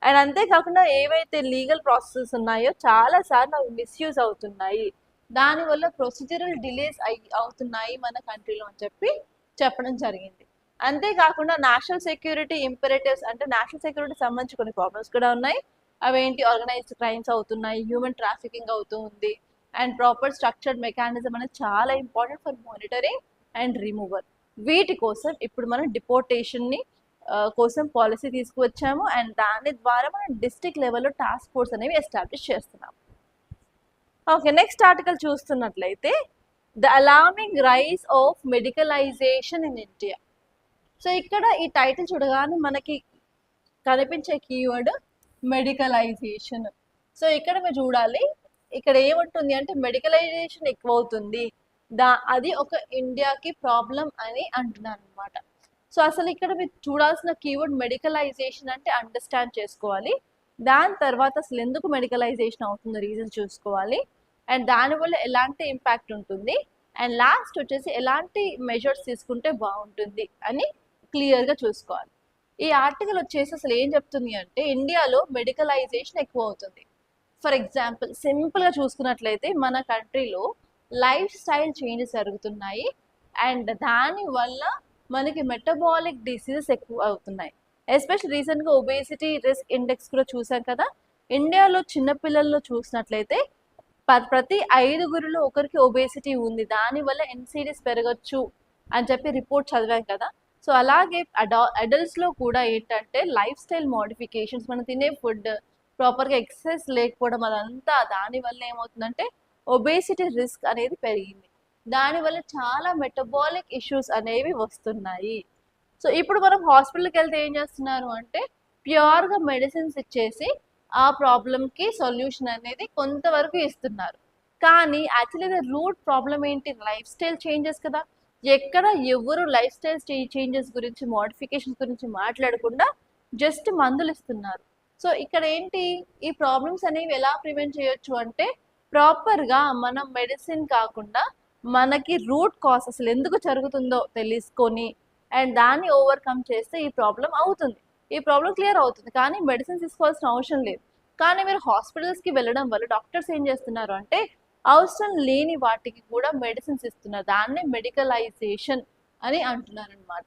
అండ్ అంతేకాకుండా ఏవైతే లీగల్ ప్రాసెసెస్ ఉన్నాయో చాలాసార్లు అవి మిస్యూజ్ అవుతున్నాయి, దానివల్ల ప్రొసీజరల్ డిలేస్ అవుతున్నాయి మన కంట్రీలో అని చెప్పి చెప్పడం జరిగింది. అంతేకాకుండా నేషనల్ సెక్యూరిటీ ఇంపెరేటివ్స్ అంటే నేషనల్ సెక్యూరిటీ సంబంధించి కొన్ని ప్రాబ్లమ్స్ కూడా ఉన్నాయి. అవేంటి, ఆర్గనైజ్డ్ క్రైమ్స్ అవుతున్నాయి, హ్యూమన్ ట్రాఫికింగ్ అవుతూ ఉంది, అండ్ ప్రాపర్ స్ట్రక్చర్డ్ మెకానిజం అనేది చాలా important for monitoring and removal. వీటి కోసం ఇప్పుడు మనం డిపోర్టేషన్ని కోసం పాలసీ తీసుకువచ్చాము. అండ్ దాని ద్వారా మనం డిస్ట్రిక్ట్ లెవెల్లో టాస్క్ ఫోర్స్ అనేవి ఎస్టాబ్లిష్ చేస్తున్నాం. ఓకే, నెక్స్ట్ ఆర్టికల్ చూస్తున్నట్లయితే the alarming rise of medicalisation in India. So ఇక్కడ ఈ టైటిల్ చూడగానే మనకి కనిపించే కీవర్డ్ మెడికలైజేషన్. సో ఇక్కడ మీరు చూడాలి, ఇక్కడ ఏముంటుంది అంటే మెడికలైజేషన్ ఎక్కువ అవుతుంది, అది ఒక ఇండియాకి ప్రాబ్లం అని అంటున్నారు అనమాట. సో అసలు ఇక్కడ మీరు చూడాల్సిన కీవర్డ్ మెడికలైజేషన్ అంటే అండర్స్టాండ్ చేసుకోవాలి. దాని తర్వాత అసలు ఎందుకు మెడికలైజేషన్ అవుతుందో రీజన్ చూసుకోవాలి, అండ్ దానివల్ల ఎలాంటి ఇంపాక్ట్ ఉంటుంది, అండ్ లాస్ట్ వచ్చేసి ఎలాంటి మెజర్స్ తీసుకుంటే బాగుంటుంది అని క్లియర్గా చూసుకోవాలి. ఈ ఆర్టికల్ వచ్చేసి అసలు ఏం చెప్తుంది అంటే ఇండియాలో మెడికలైజేషన్ ఎక్కువ అవుతుంది. ఫర్ ఎగ్జాంపుల్ సింపుల్గా చూసుకున్నట్లయితే మన కంట్రీలో లైఫ్ స్టైల్ చేంజెస్ జరుగుతున్నాయి, అండ్ దానివల్ల మనకి మెటబాలిక్ డిసీజెస్ ఎక్కువ అవుతున్నాయి. ఎస్పెషల్ రీసెంట్గా ఒబేసిటీ రిస్క్ ఇండెక్స్ కూడా చూసాం కదా. ఇండియాలో చిన్నపిల్లల్లో చూసినట్లయితే ప్రతి 5గురిలో ఒకరికి ఒబేసిటీ ఉంది, దానివల్ల ఎన్సిడీస్ పెరగచ్చు అని చెప్పి రిపోర్ట్ చదివాం కదా. సో అలాగే అడల్ట్స్లో కూడా ఏంటంటే లైఫ్ స్టైల్ మోడిఫికేషన్స్, మనం తినే ఫుడ్ ప్రాపర్గా ఎక్సర్సైజ్ లేకపోవడం, అదంతా దానివల్ల ఏమవుతుందంటే ఒబేసిటీ రిస్క్ అనేది పెరిగింది. దానివల్ల చాలా మెటబాలిక్ ఇష్యూస్ అనేవి వస్తున్నాయి. సో ఇప్పుడు మనం హాస్పిటల్కి వెళ్తే ఏం చేస్తున్నారు అంటే ప్యూర్గా మెడిసిన్స్ ఇచ్చేసి ఆ ప్రాబ్లంకి సొల్యూషన్ అనేది కొంతవరకు ఇస్తున్నారు. కానీ యాక్చువల్లీ రూట్ ప్రాబ్లం ఏంటి? లైఫ్ స్టైల్ చేంజెస్ కదా. ఎక్కడ ఎవరు లైఫ్ స్టైల్ చేంజెస్ గురించి, మోడిఫికేషన్స్ గురించి మాట్లాడకుండా జస్ట్ మందులు ఇస్తున్నారు. సో ఇక్కడ ఏంటి, ఈ ప్రాబ్లమ్స్ అనేవి ఎలా ప్రివెంట్ చేయొచ్చు అంటే ప్రాపర్గా మనం మెడిసిన్ కాకుండా మనకి రూట్ కాజ్ అసలు ఎందుకు జరుగుతుందో తెలుసుకొని అండ్ దాన్ని ఓవర్కమ్ చేస్తే ఈ ప్రాబ్లం అవుతుంది, ఈ ప్రాబ్లం క్లియర్ అవుతుంది. కానీ మెడిసిన్స్ తీసుకోవాల్సిన అవసరం లేదు. కానీ మీరు హాస్పిటల్స్కి వెళ్ళడం వల్ల డాక్టర్స్ ఏం చేస్తున్నారు అంటే అవసరం లేని వాటికి కూడా మెడిసిన్స్ ఇస్తున్నారు. దాన్ని మెడికలైజేషన్ అని అంటున్నారు అనమాట.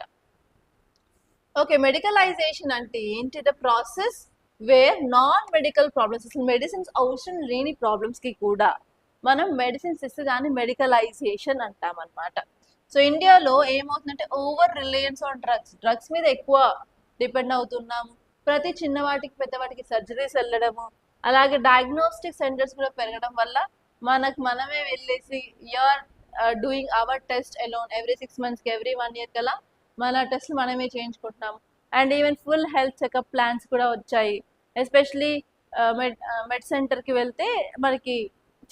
ఓకే, మెడికలైజేషన్ అంటే ఏంటి? The process where non medical problems, అసలు మెడిసిన్స్ అవసరం లేని ప్రాబ్లమ్స్కి కూడా మనం మెడిసిన్స్ ఇస్తే దాన్ని మెడికలైజేషన్ అంటాం అనమాట. సో ఇండియాలో ఏమవుతుందంటే ఓవర్ రిలయన్స్ ఆన్ డ్రగ్స్ మీద ఎక్కువ డిపెండ్ అవుతున్నాము. ప్రతి చిన్నవాటికి పెద్దవాటికి సర్జరీస్ వెళ్ళడము, అలాగే డయాగ్నోస్టిక్ సెంటర్స్ కూడా పెరగడం వల్ల మనమే వెళ్ళేసి you are doing our test alone every 6 monthsకి, ఎవ్రీ 1 year కలా మన టెస్ట్లు మనమే చేయించుకుంటున్నాము. And even full health checkup plans కూడా వచ్చాయి. ఎస్పెషలీ మెడ్ సెంటర్కి వెళ్తే మనకి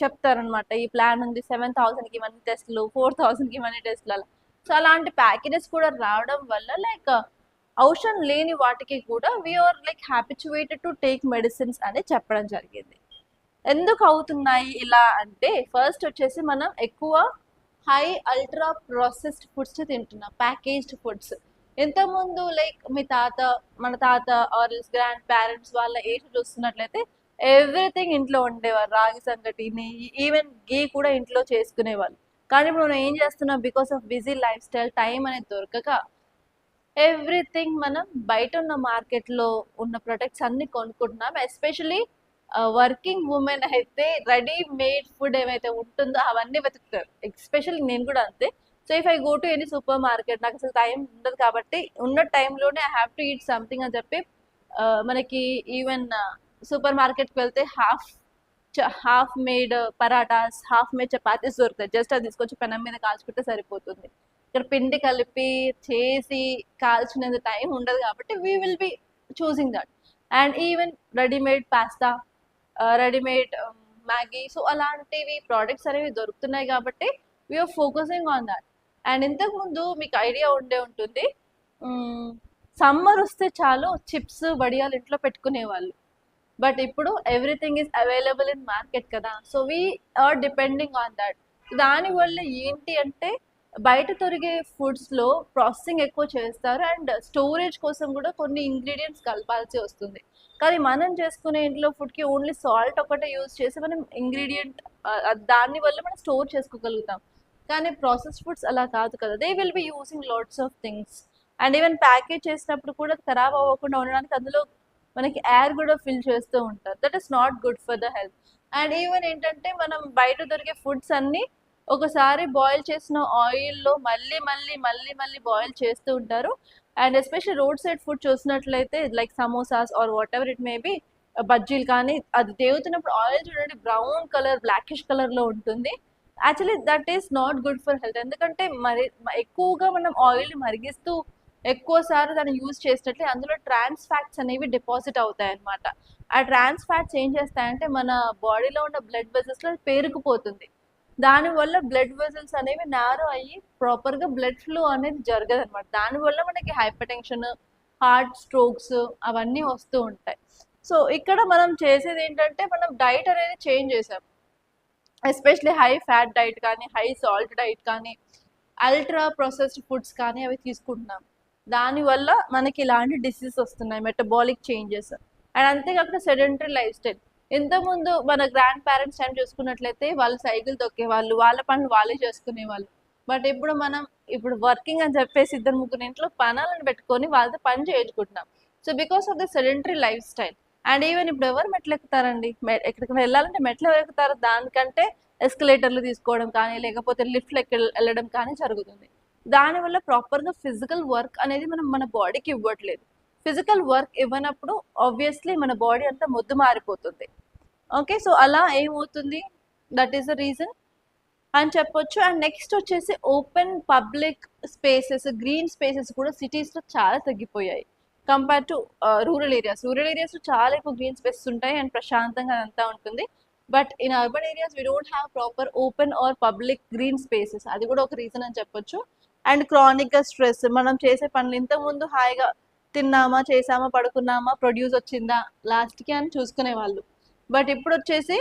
చెప్తారనమాట, ఈ ప్లాన్ ఉంది, 7,000కి ఇవన్నీ టెస్ట్లు, 4,000కి ఇవన్నీ టెస్ట్లు అలా. సో అలాంటి ప్యాకేజెస్ కూడా రావడం వల్ల లైక్ అవసరం లేని వాటికి కూడా we are like habituated to take medicines అని చెప్పడం జరిగింది. ఎందుకు అవుతున్నాయి ఇలా అంటే ఫస్ట్ వచ్చేసి మనం ఎక్కువ హై అల్ట్రా ప్రాసెస్డ్ ఫుడ్స్ తింటున్నాం, ప్యాకేజ్డ్ ఫుడ్స్. ఇంతకుముందు లైక్ మన తాత ఆర్ గ్రాండ్ పేరెంట్స్ వాళ్ళ ఏజ్ చూస్తున్నట్లయితే ఎవ్రీథింగ్ ఇంట్లో ఉండేవారు, రాగి సంగటి, నెయ్యి, ఈవెన్ గీ కూడా ఇంట్లో చేసుకునేవాళ్ళు. కానీ ఇప్పుడు మనం ఏం చేస్తున్నాం, because of busy life style, time అనేది దొరకక ఎవ్రీథింగ్ మనం బయట ఉన్న మార్కెట్లో ఉన్న ప్రొడక్ట్స్ అన్ని కొనుక్కుంటున్నాం. ఎస్పెషలీ వర్కింగ్ ఉమెన్ అయితే రెడీమేడ్ ఫుడ్ ఏమైతే ఉంటుందో అవన్నీ వెతుకుతారు. ఎస్పెషల్లీ నేను కూడా అంతే. So if I go to any super market, నాకు అసలు టైం ఉండదు కాబట్టి ఉన్న టైంలోనే I have to eat something అని చెప్పి మనకి ఈవెన్ సూపర్ మార్కెట్కి వెళ్తే half made parathas, half made chapatis దొరుకుతాయి. జస్ట్ అది తీసుకొచ్చి పెనం మీద కాల్చుకుంటే సరిపోతుంది. ఇక్కడ పిండి కలిపి చేసి కాల్చుకునేంత టైం ఉండదు కాబట్టి we will be choosing that. And even readymade pasta, readymade Maggi, so అలాంటివి ప్రోడక్ట్స్ అనేవి దొరుకుతున్నాయి కాబట్టి we are focusing on that. And ఇంతకుముందు మీకు ఐడియా ఉండే ఉంటుంది, సమ్మర్ వస్తే చాలు చిప్స్ వడియాలు ఇంట్లో పెట్టుకునేవాళ్ళు. బట్ ఇప్పుడు everything is available in market కదా. So we are depending on that. దానివల్ల ఏంటి అంటే బయట దొరికే ఫుడ్స్లో ప్రాసెసింగ్ ఎక్కువ చేస్తారు అండ్ స్టోరేజ్ కోసం కూడా కొన్ని ఇంగ్రీడియంట్స్ కలపాల్సి వస్తుంది. కానీ మనం చేసుకునే ఇంట్లో ఫుడ్కి ఓన్లీ సాల్ట్ ఒకటే యూజ్ చేసి మనం ఇంగ్రీడియంట్ దానివల్ల మనం స్టోర్ చేసుకోగలుగుతాం. కానీ ప్రాసెస్డ్ ఫుడ్స్ అలా కాదు కదా, they will be using lots of things. And even package చేసినప్పుడు కూడా ఖరాబ్ అవ్వకుండా ఉండడానికి అందులో మనకి ఎయిర్ కూడా ఫిల్ చేస్తూ ఉంటారు. That is not good for the health. And even ఏంటంటే మనం బయట దొరికే ఫుడ్స్ అన్నీ ఒకసారి బాయిల్ చేసిన ఆయిల్లో మళ్ళీ మళ్ళీ మళ్ళీ మళ్ళీ బాయిల్ చేస్తూ ఉంటారు. And especially road side food చూసినట్లయితే like samosas or whatever it may be, బజ్జీలు కానీ అది తేగుతున్నప్పుడు ఆయిల్ చూడండి బ్రౌన్ కలర్ బ్లాకిష్ కలర్లో ఉంటుంది. Actually that is not good for health. ఎందుకంటే మరి ఎక్కువగా మనం ఆయిల్ మరిగిస్తూ ఎక్కువసార్లు దాన్ని యూజ్ చేసినట్లే అందులో ట్రాన్స్ ఫ్యాట్స్ అనేవి డిపాజిట్ అవుతాయి అన్నమాట. ఆ ట్రాన్స్ ఫ్యాట్స్ ఏం చేస్తాయంటే మన బాడీలో ఉన్న బ్లడ్ వెజల్స్లో పేరుకుపోతుంది. దానివల్ల బ్లడ్ వెజల్స్ అనేవి నారో అయ్యి ప్రాపర్గా బ్లడ్ ఫ్లో అనేది జరగదు అనమాట. దానివల్ల మనకి హైపర్ టెన్షన్, హార్ట్ స్ట్రోక్స్ అవన్నీ వస్తూ ఉంటాయి. సో ఇక్కడ మనం చేసేది ఏంటంటే మనం డైట్ అనేది చేంజ్ చేసాం. ఎస్పెషలీ హై ఫ్యాట్ డైట్ కానీ, హై సాల్ట్ డైట్ కానీ, అల్ట్రా ప్రాసెస్డ్ ఫుడ్స్ కానీ అవి తీసుకుంటున్నాం. దానివల్ల మనకి ఇలాంటి డిసీజెస్ వస్తున్నాయి, మెటబాలిక్ చేంజెస్. అండ్ అంతేకాకుండా సెడెంటరీ లైఫ్ స్టైల్. ఇంతకుముందు మన గ్రాండ్ పేరెంట్స్ టైం చూసుకున్నట్లయితే వాళ్ళు సైకిల్ తొక్కేవాళ్ళు, వాళ్ళ పనులు వాళ్ళే చేసుకునేవాళ్ళు. బట్ ఇప్పుడు వర్కింగ్ అని చెప్పేసి 2-3 ఇంట్లో పనులను పెట్టుకొని వాళ్ళతో పని చేయించుకుంటున్నాం. So because of the sedentary lifestyle. And even ఇప్పుడు ఎవరు మెట్లు ఎక్కుతారండి? ఎక్కడికైనా వెళ్ళాలంటే మెట్లు ఎక్కుతారు, దానికంటే ఎస్కలేటర్లు తీసుకోవడం కానీ లేకపోతే లిఫ్ట్లు వెళ్ళడం కానీ జరుగుతుంది. దానివల్ల ప్రాపర్గా ఫిజికల్ వర్క్ అనేది మనం మన బాడీకి ఇవ్వట్లేదు. ఫిజికల్ వర్క్ ఇవ్వనప్పుడు ఆబ్వియస్లీ మన బాడీ అంతా మొద్దు మారిపోతుంది. ఓకే, సో అలా ఏమవుతుంది, దట్ ఈస్ ద రీజన్ అని చెప్పొచ్చు. అండ్ నెక్స్ట్ వచ్చేసి open public spaces, green spaces కూడా సిటీస్లో చాలా తగ్గిపోయాయి కంపేర్ టు రూరల్ ఏరియాస్లో చాలా ఎక్కువ గ్రీన్ స్పేసెస్ ఉంటాయి అండ్ ప్రశాంతంగా అంతా ఉంటుంది. But in urban areas we don't have proper open or public green spaces. అది కూడా ఒక రీజన్ అని చెప్పొచ్చు. అండ్ క్రానిక్గా స్ట్రెస్, మనం చేసే పనులు ఇంతకుముందు హాయిగా తిన్నామా, చేసామా, పడుకున్నామా, ప్రొడ్యూస్ వచ్చిందా లాస్ట్కి అని చూసుకునేవాళ్ళు. బట్ ఇప్పుడు వచ్చేసి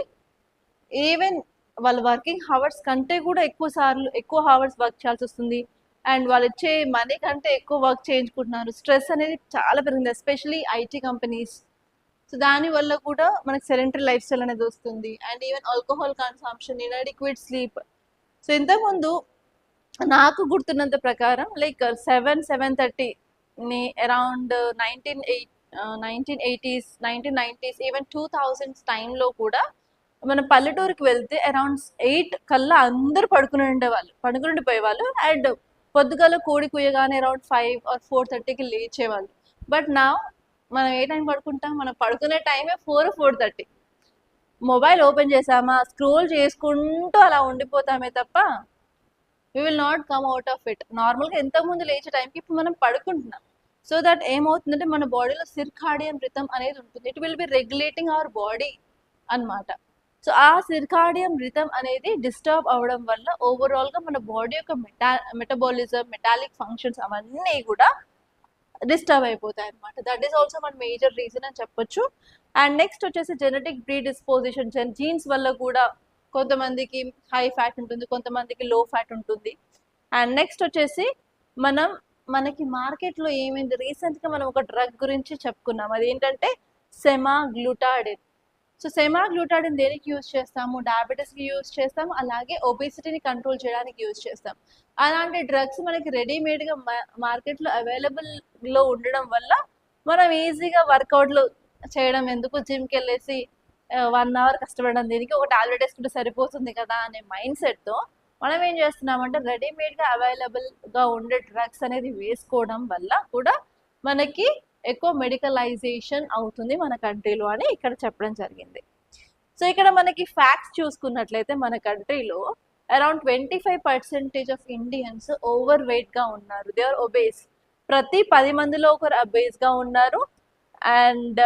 ఈవెన్ వాళ్ళ వర్కింగ్ హవర్స్ కంటే కూడా ఎక్కువ హవర్స్ వర్క్ చేయాల్సి వస్తుంది. అండ్ వాళ్ళు ఇచ్చే మనీ కంటే ఎక్కువ వర్క్ చేయించుకుంటున్నారు. స్ట్రెస్ అనేది చాలా పెరిగింది, ఎస్పెషలీ ఐటీ కంపెనీస్. సో దానివల్ల కూడా మనకి సెడెంటరీ లైఫ్ స్టైల్ అనేది వస్తుంది. And even alcohol consumption, inadequate sleep. So ఇంతకుముందు నాకు గుర్తున్నంత ప్రకారం like 7-7:30 around 1980s 1990s even 2000s టైంలో కూడా మన పల్లెటూరుకి వెళ్తే అరౌండ్ 8 కల్లా అందరూ పడుకునిపోయేవాళ్ళు. అండ్ పొద్దుగాల కోడి కుయ్యగానే అరౌండ్ 5 or 4:30కి లేచేవాళ్ళు. బట్ నా మనం ఏ టైం పడుకుంటాం? మనం పడుకునే టైమే 4-4:30. మొబైల్ ఓపెన్ చేసామా, స్క్రోల్ చేసుకుంటూ అలా ఉండిపోతామే తప్ప we will not come out of it. నార్మల్గా ఎంతకుముందు లేచే టైంకి ఇప్పుడు మనం పడుకుంటున్నాం. సో దట్ ఏమవుతుందంటే మన బాడీలో సిర్కాడియన్ రిథమ్ అనేది ఉంటుంది. It will B regulating our body అన్నమాట. సో ఆ సిర్కాడియన్ రిథమ్ అనేది డిస్టర్బ్ అవ్వడం వల్ల ఓవరాల్గా మన బాడీ యొక్క మెటబాలిజం, మెటాలిక్ ఫంక్షన్స్ అవన్నీ కూడా డిస్టర్బ్ అయిపోతాయి అనమాట. దట్ ఈస్ ఆల్సో మన మేజర్ రీజన్ అని చెప్పొచ్చు. అండ్ నెక్స్ట్ వచ్చేసి జెనెటిక్ ప్రీడిస్పోజిషన్, జీన్స్ వల్ల కూడా కొంతమందికి హై ఫ్యాట్ ఉంటుంది, కొంతమందికి లో ఫ్యాట్ ఉంటుంది. అండ్ నెక్స్ట్ వచ్చేసి మనకి మార్కెట్లో ఏమైంది, రీసెంట్గా మనం ఒక డ్రగ్ గురించి చెప్పుకున్నాం, అదేంటంటే సెమాగ్లూటాడిన్. సో సెమాగ్లూటాడిన్ దేనికి యూజ్ చేస్తాము? డయాబెటీస్కి యూజ్ చేస్తాము, అలాగే ఒబేసిటీని కంట్రోల్ చేయడానికి యూజ్ చేస్తాం. అలాంటి డ్రగ్స్ మనకి రెడీమేడ్గా మార్కెట్లో అవైలబుల్లో ఉండడం వల్ల మనం ఈజీగా వర్కౌట్లు చేయడం ఎందుకు, జిమ్కి వెళ్ళేసి 1 hour కష్టపడడం దీనికి, ఒక టాబ్లెట్ వేసుకుంటే సరిపోతుంది కదా అనే మైండ్ సెట్తో మనం ఏం చేస్తున్నామంటే రెడీమేడ్గా అవైలబుల్గా ఉండే డ్రగ్స్ అనేది వేసుకోవడం వల్ల కూడా మనకి ఎక్కువ మెడికలైజేషన్ అవుతుంది మన కంట్రీలో అని ఇక్కడ చెప్పడం జరిగింది. సో ఇక్కడ మనకి ఫ్యాక్ట్స్ చూసుకున్నట్లయితే మన కంట్రీలో అరౌండ్ 25% ఆఫ్ ఇండియన్స్ ఓవర్ వెయిట్గా ఉన్నారు. They are obese. ప్రతి 10 మందిలో ఒకరు ఒబేస్గా ఉన్నారు. అండ్